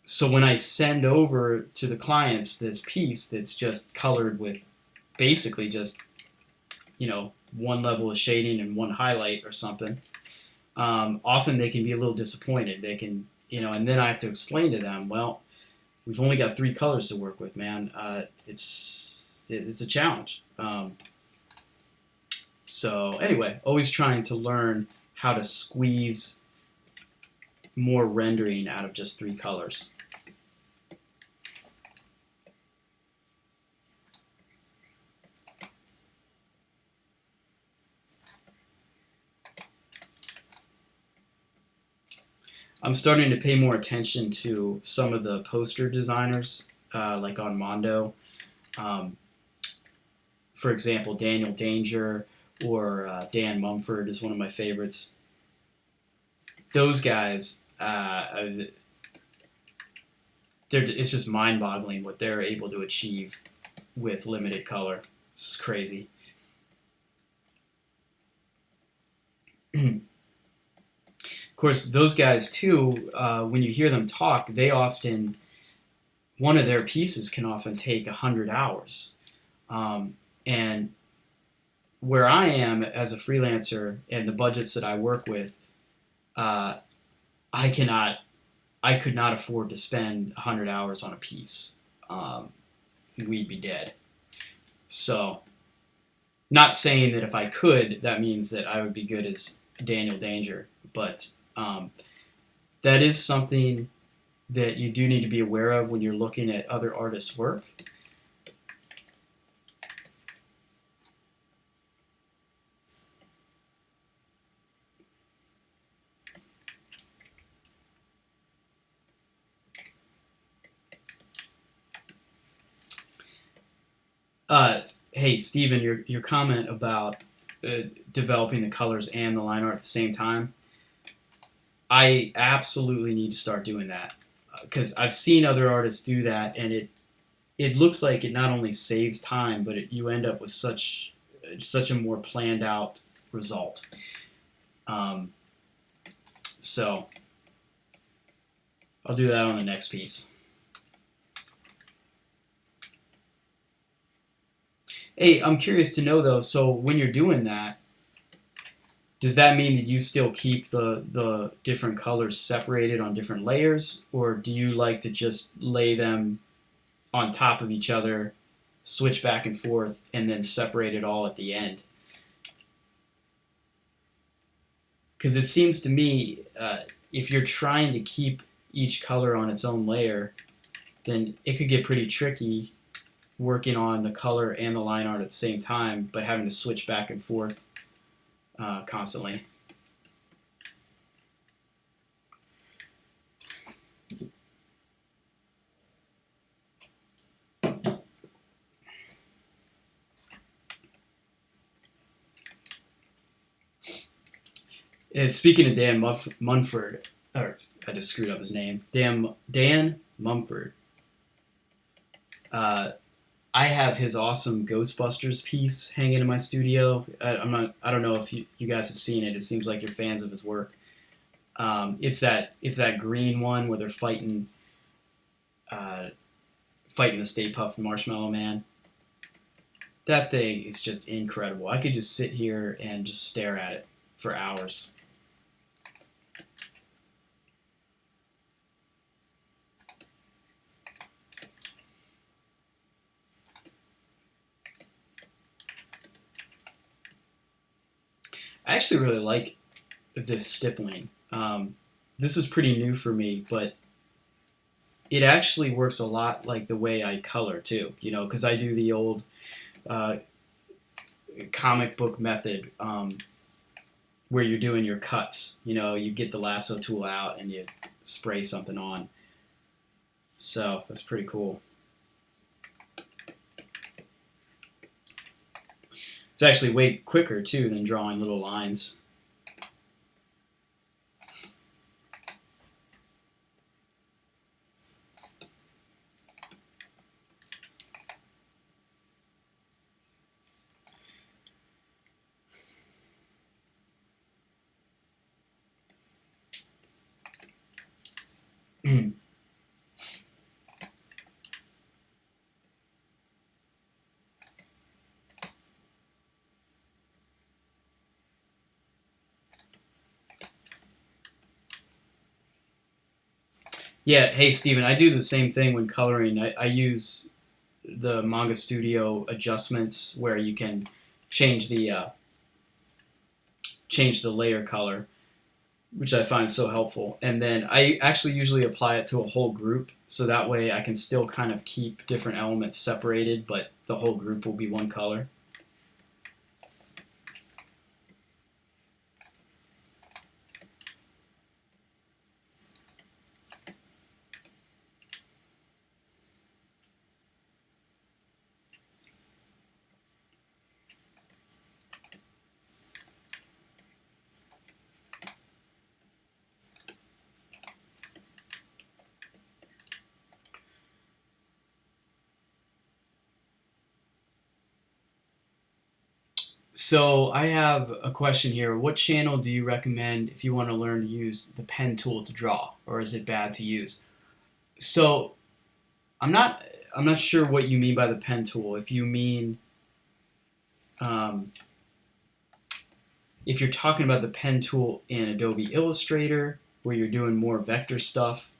So when I send over to the clients this piece that's just colored with basically just, one level of shading and one highlight or something, often they can be a little disappointed. They can, and then I have to explain to them, well, we've only got 3 colors to work with, man. It's a challenge. So anyway, always trying to learn how to squeeze more rendering out of just 3 colors. I'm starting to pay more attention to some of the poster designers, like on Mondo. For example, Daniel Danger or Dan Mumford is one of my favorites. Those guys, it's just mind-boggling what they're able to achieve with limited color. It's crazy. Of course, those guys too, when you hear them talk, one of their pieces can often take 100 hours. And where I am as a freelancer and the budgets that I work with, I could not afford to spend 100 hours on a piece. We'd be dead. So, not saying that if I could, that means that I would be good as Daniel Danger, but that is something that you do need to be aware of when you're looking at other artists' work. Hey, Steven, your comment about developing the colors and the line art at the same time, I absolutely need to start doing that, because I've seen other artists do that, and it looks like it not only saves time, but you end up with such a more planned out result. So I'll do that on the next piece. Hey, I'm curious to know though, so when you're doing that, does that mean that you still keep the different colors separated on different layers, or do you like to just lay them on top of each other, switch back and forth, and then separate it all at the end? Because it seems to me, if you're trying to keep each color on its own layer, then it could get pretty tricky working on the color and the line art at the same time, but having to switch back and forth constantly. And speaking of Dan Mumford, or I just screwed up his name, Dan Mumford. I have his awesome Ghostbusters piece hanging in my studio. I don't know if you guys have seen it. It seems like you're fans of his work. It's that green one where they're fighting the Stay Puft Marshmallow Man. That thing is just incredible. I could just sit here and just stare at it for hours. I actually really like this stippling. This is pretty new for me, but it actually works a lot like the way I color too, you know, because I do the old uh, comic book method where you're doing your cuts. You know, you get the lasso tool out and you spray something on. So that's pretty cool. It's actually way quicker too than drawing little lines. Yeah, hey Steven, I do the same thing when coloring. I use the Manga Studio adjustments where you can change the layer color, which I find so helpful. And then I actually usually apply it to a whole group, so that way I can still kind of keep different elements separated, but the whole group will be one color. So I have a question here. What channel do you recommend if you want to learn to use the pen tool to draw, or is it bad to use? So I'm not I'm not sure what you mean by the pen tool. If you mean um, if you're talking about the pen tool in Adobe Illustrator, where you're doing more vector stuff,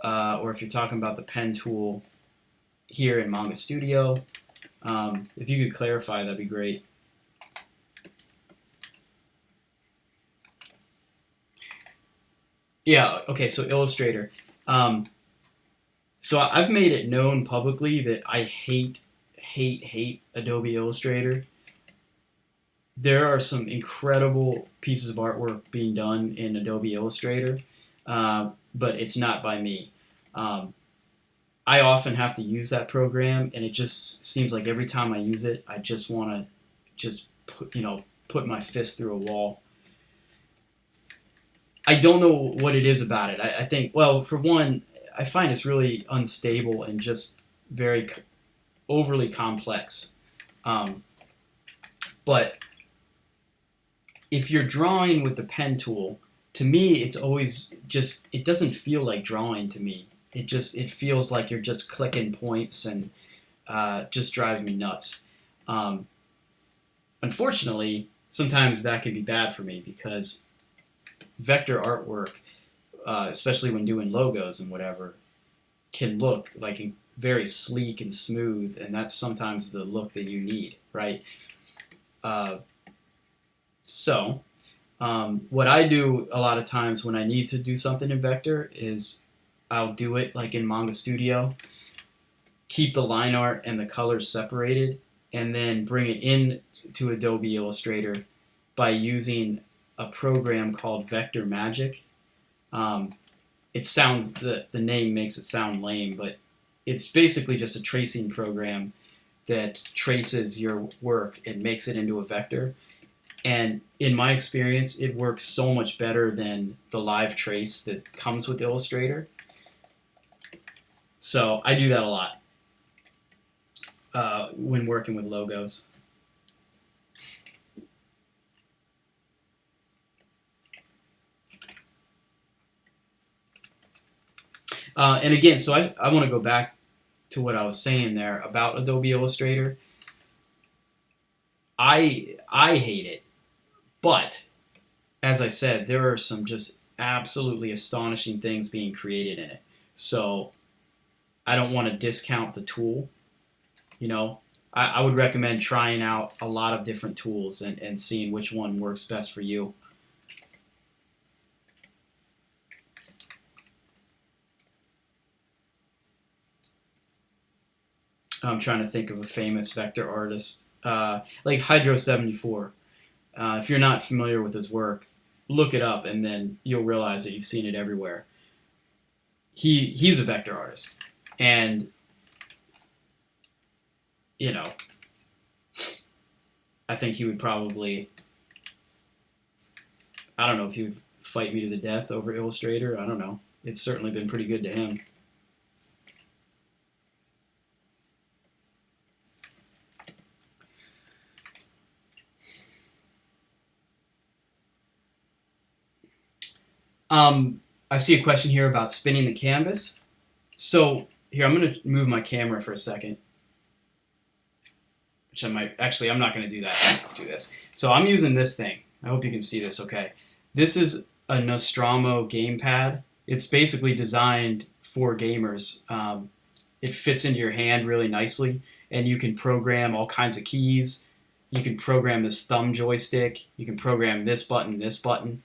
or if you're talking about the pen tool here in Manga Studio, if you could clarify, that'd be great. Yeah, okay, so Illustrator. So I've made it known publicly that I hate Adobe Illustrator. There are some incredible pieces of artwork being done in Adobe Illustrator, but it's not by me. Um, I often have to use that program, and it just seems like every time I use it, I just want to just put my fist through a wall. I don't know what it is about it. I think, well, for one, I find it's really unstable and just very overly complex. Um, but if you're drawing with the pen tool, to me, it's always just, it doesn't feel like drawing to me. It feels like you're just clicking points and just drives me nuts. Um, Unfortunately, sometimes that can be bad for me because vector artwork, especially when doing logos and whatever, can look like very sleek and smooth, and that's sometimes the look that you need, right? Uh, so, what I do a lot of times when I need to do something in vector is I'll do it like in Manga Studio, keep the line art and the colors separated, and then bring it in to Adobe Illustrator by using a program called Vector Magic. It sounds the name makes it sound lame, but it's basically just a tracing program that traces your work and makes it into a vector. And in my experience, it works so much better than the live trace that comes with Illustrator. So I do that a lot when working with logos. And again, so I want to go back to what I was saying there about Adobe Illustrator. I hate it, but as I said, there are some just absolutely astonishing things being created in it. So I don't want to discount the tool, you know. I would recommend trying out a lot of different tools and seeing which one works best for you. I'm trying to think of a famous vector artist, like Hydro74. If you're not familiar with his work, look it up, and then you'll realize that you've seen it everywhere. He's a vector artist, and you know, I think he would probably, I don't know if he would fight me to the death over Illustrator. I don't know. It's certainly been pretty good to him. I see a question here about spinning the canvas. So here, I'm going to move my camera for a second. Which I might, actually, I'm not going to do that. I'll do this. So I'm using this thing. I hope you can see this okay. This is a Nostromo gamepad. It's basically designed for gamers. It fits into your hand really nicely, and you can program all kinds of keys. You can program this thumb joystick. You can program this button, this button.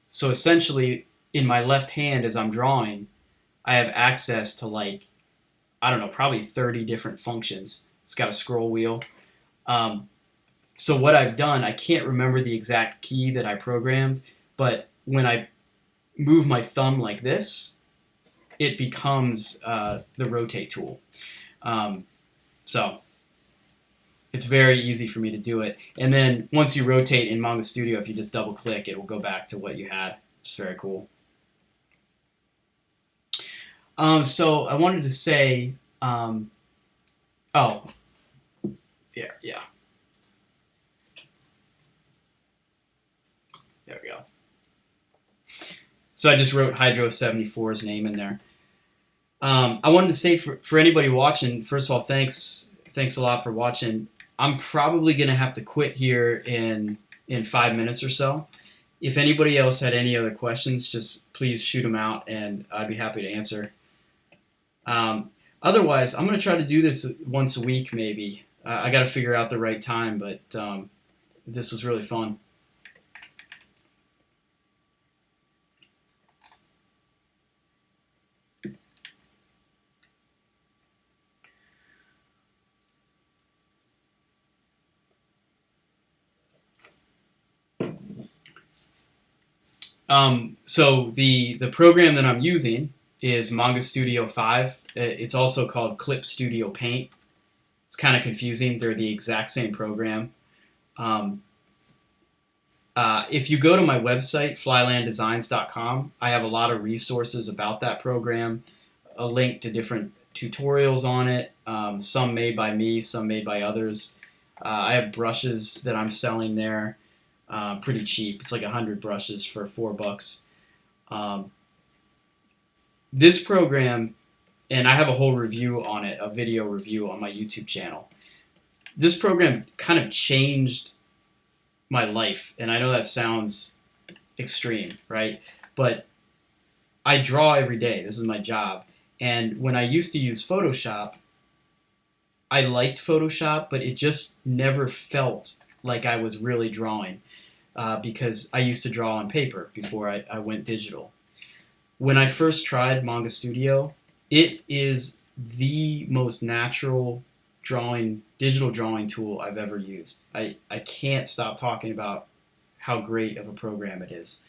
So essentially, in my left hand as I'm drawing, I have access to like, I don't know, probably 30 different functions. It's got a scroll wheel. So what I've done, I can't remember the exact key that I programmed, but when I move my thumb like this, it becomes the rotate tool. So it's very easy for me to do it. And then once you rotate in Manga Studio, if you just double click, it will go back to what you had. It's very cool. So I wanted to say, oh, yeah. There we go. So I just wrote Hydro74's name in there. I wanted to say for anybody watching, first of all, thanks a lot for watching. I'm probably going to have to quit here in 5 minutes or so. If anybody else had any other questions, just please shoot them out, and I'd be happy to answer. Otherwise, I'm going to try to do this once a week, maybe. I got to figure out the right time, but this was really fun. So the program that I'm using is Manga Studio 5. It's also called Clip Studio Paint. It's kind of confusing. They're the exact same program. If you go to my website, flylanddesigns.com, I have a lot of resources about that program, a link to different tutorials on it, some made by me, some made by others. I have brushes that I'm selling there. Pretty cheap. It's like 100 brushes for $4. This program, and I have a whole review on it, a video review on my YouTube channel. This program kind of changed my life, and I know that sounds extreme, right? But I draw every day. This is my job. And when I used to use Photoshop, I liked Photoshop, but it just never felt like I was really drawing. Because I used to draw on paper before I went digital. When I first tried Manga Studio, it is the most natural digital drawing tool I've ever used. I can't stop talking about how great of a program it is.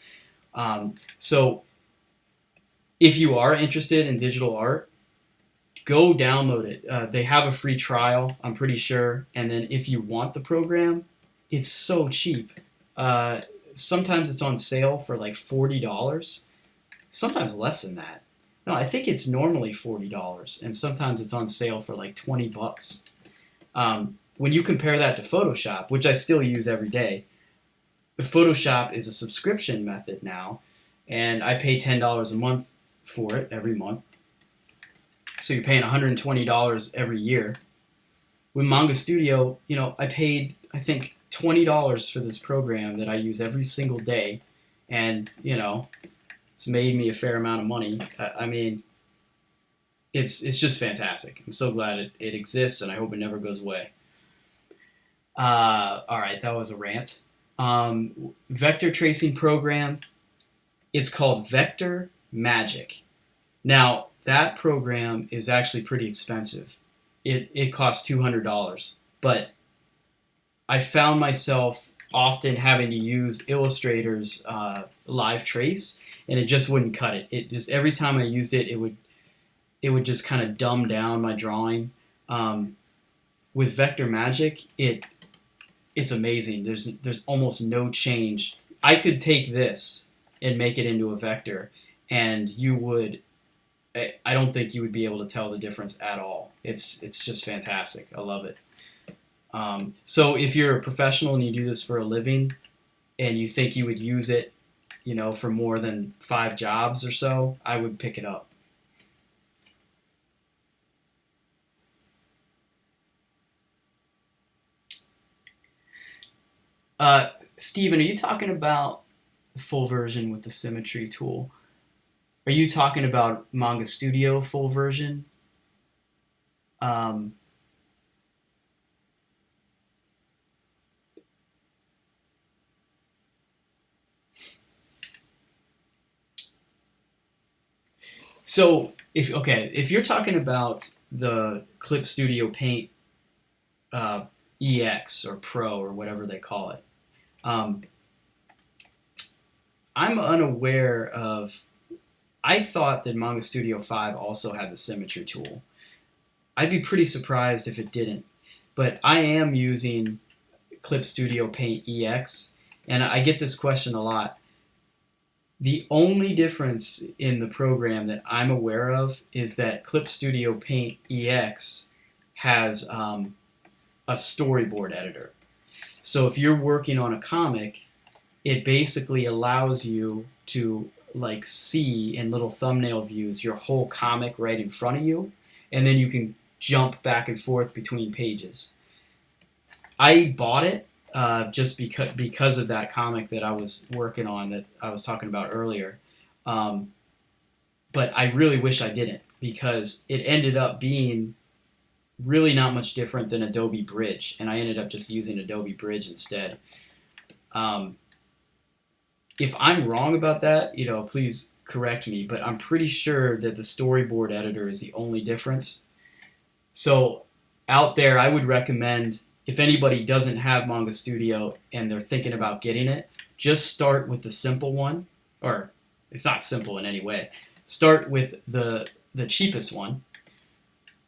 So if you are interested in digital art, go download it. They have a free trial, I'm pretty sure. And then if you want the program, it's so cheap. Sometimes it's on sale for like $40. Sometimes less than that. No, I think it's normally $40, and sometimes it's on sale for like $20. When you compare that to Photoshop, which I still use every day, the Photoshop is a subscription method now, and I pay $10 a month for it every month. So you're paying $120 every year. With Manga Studio, I paid, I think, $20 for this program that I use every single day, and it's made me a fair amount of money. I mean, it's just fantastic. I'm so glad it exists, and I hope it never goes away. All right, that was a rant. Vector tracing program. It's called Vector Magic. Now that program is actually pretty expensive. It costs $200, but I found myself often having to use Illustrator's live trace, and it just wouldn't cut it. It just every time I used it, it would just kind of dumb down my drawing. With Vector Magic, it's amazing. There's almost no change. I could take this and make it into a vector, and you would. I don't think you would be able to tell the difference at all. It's just fantastic. I love it. So if you're a professional and you do this for a living, and you think you would use it, for more than 5 jobs or so, I would pick it up. Steven, are you talking about the full version with the Symmetry tool? Are you talking about Manga Studio full version? Um, so if you're talking about the Clip Studio Paint EX or Pro or whatever they call it, um, I'm unaware of. I thought that Manga Studio 5 also had the Symmetry tool. I'd be pretty surprised if it didn't. But I am using Clip Studio Paint EX, and I get this question a lot. The only difference in the program that I'm aware of is that Clip Studio Paint EX has a storyboard editor. So if you're working on a comic, it basically allows you to see in little thumbnail views your whole comic right in front of you, and then you can jump back and forth between pages. I bought it just because of that comic that I was working on that I was talking about earlier. But I really wish I didn't, because it ended up being really not much different than Adobe Bridge, and I ended up just using Adobe Bridge instead. If I'm wrong about that, please correct me, but I'm pretty sure that the storyboard editor is the only difference. So out there, I would recommend, if anybody doesn't have Manga Studio and they're thinking about getting it, just start with the simple one, or it's not simple in any way. Start with the cheapest one,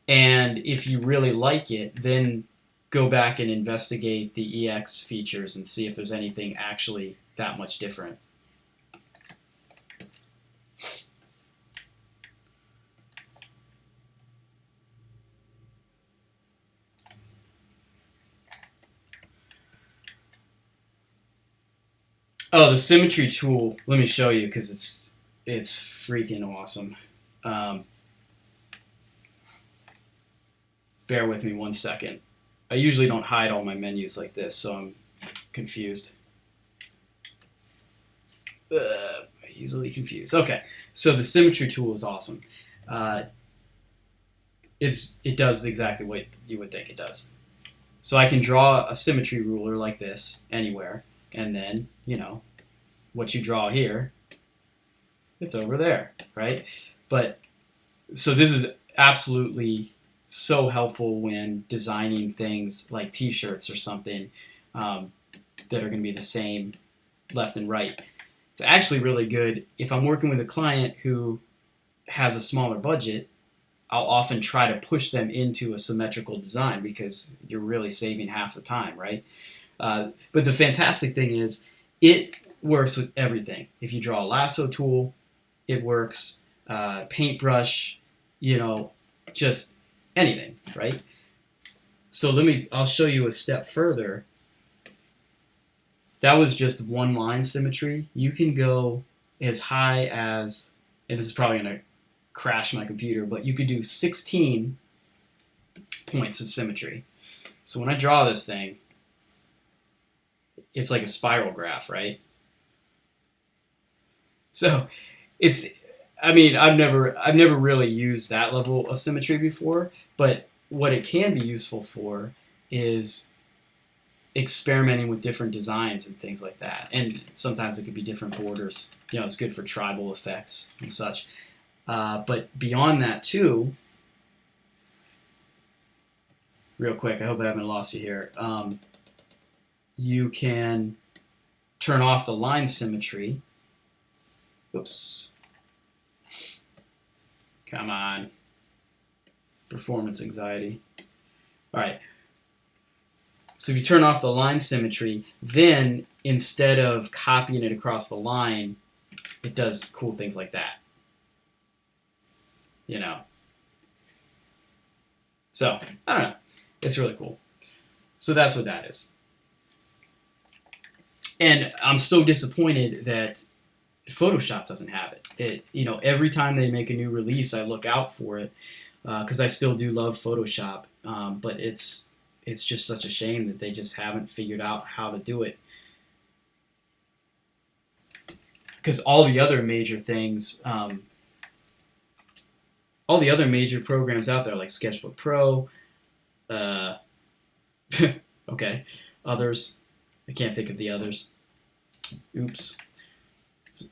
and if you really like it, then go back and investigate the EX features and see if there's anything actually that much different. Oh, the Symmetry tool. Let me show you, because it's freaking awesome. Bear with me 1 second. I usually don't hide all my menus like this, so I'm confused. Easily confused. Okay, so the Symmetry tool is awesome. It does exactly what you would think it does. So I can draw a symmetry ruler like this anywhere, and then, what you draw here, it's over there, right? But, so this is absolutely so helpful when designing things like t-shirts or something that are going to be the same left and right. It's actually really good if I'm working with a client who has a smaller budget. I'll often try to push them into a symmetrical design, because you're really saving half the time, right? But the fantastic thing is, it works with everything. If you draw a lasso tool, it works. Paintbrush, just anything, right? So I'll show you a step further. That was just one line symmetry. You can go as high as, and this is probably going to crash my computer, but you could do 16 points of symmetry. So when I draw this thing, it's like a spiral graph, right? So I've never really used that level of symmetry before, but what it can be useful for is experimenting with different designs and things like that. And sometimes it could be different borders. You know, it's good for tribal effects and such. But beyond that too, real quick, I hope I haven't lost you here. You can turn off the line symmetry. Oops. Come on. Performance anxiety. All right. So if you turn off the line symmetry, then instead of copying it across the line, it does cool things like that. You know. So, I don't know. It's really cool. So that's what that is. And I'm so disappointed that Photoshop doesn't have it. You know, every time they make a new release, I look out for it because I still do love Photoshop. But it's just such a shame that they just haven't figured out how to do it. Because all the other major things, all the other major programs out there like Sketchbook Pro, okay, others. I can't think of the others. Oops.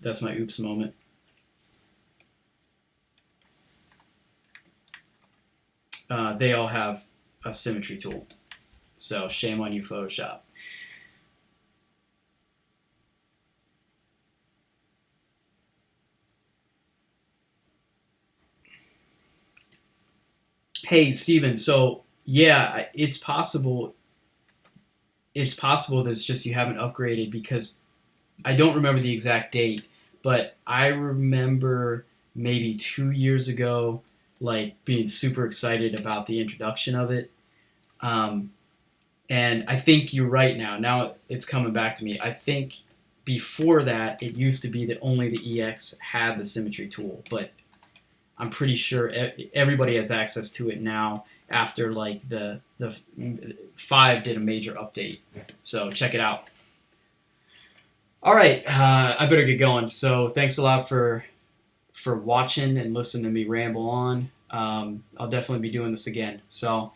That's my oops moment. They all have a symmetry tool. So shame on you, Photoshop. Hey, Steven, so yeah, it's possible. It's possible that it's just you haven't upgraded because I don't remember the exact date, but I remember maybe 2 years ago, like being super excited about the introduction of it. And I think you're right now. Now it's coming back to me. I think before that, it used to be that only the EX had the symmetry tool, but I'm pretty sure everybody has access to it now after like the 5 did a major update. So check it out. All right, I better get going. So thanks a lot for watching and listening to me ramble on. I'll definitely be doing this again. So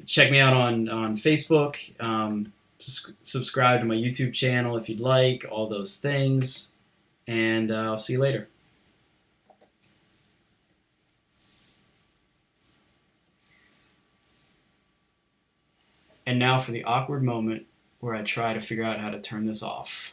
check me out on Facebook. Subscribe to my YouTube channel if you'd like. All those things. And I'll see you later. And now for the awkward moment where I try to figure out how to turn this off.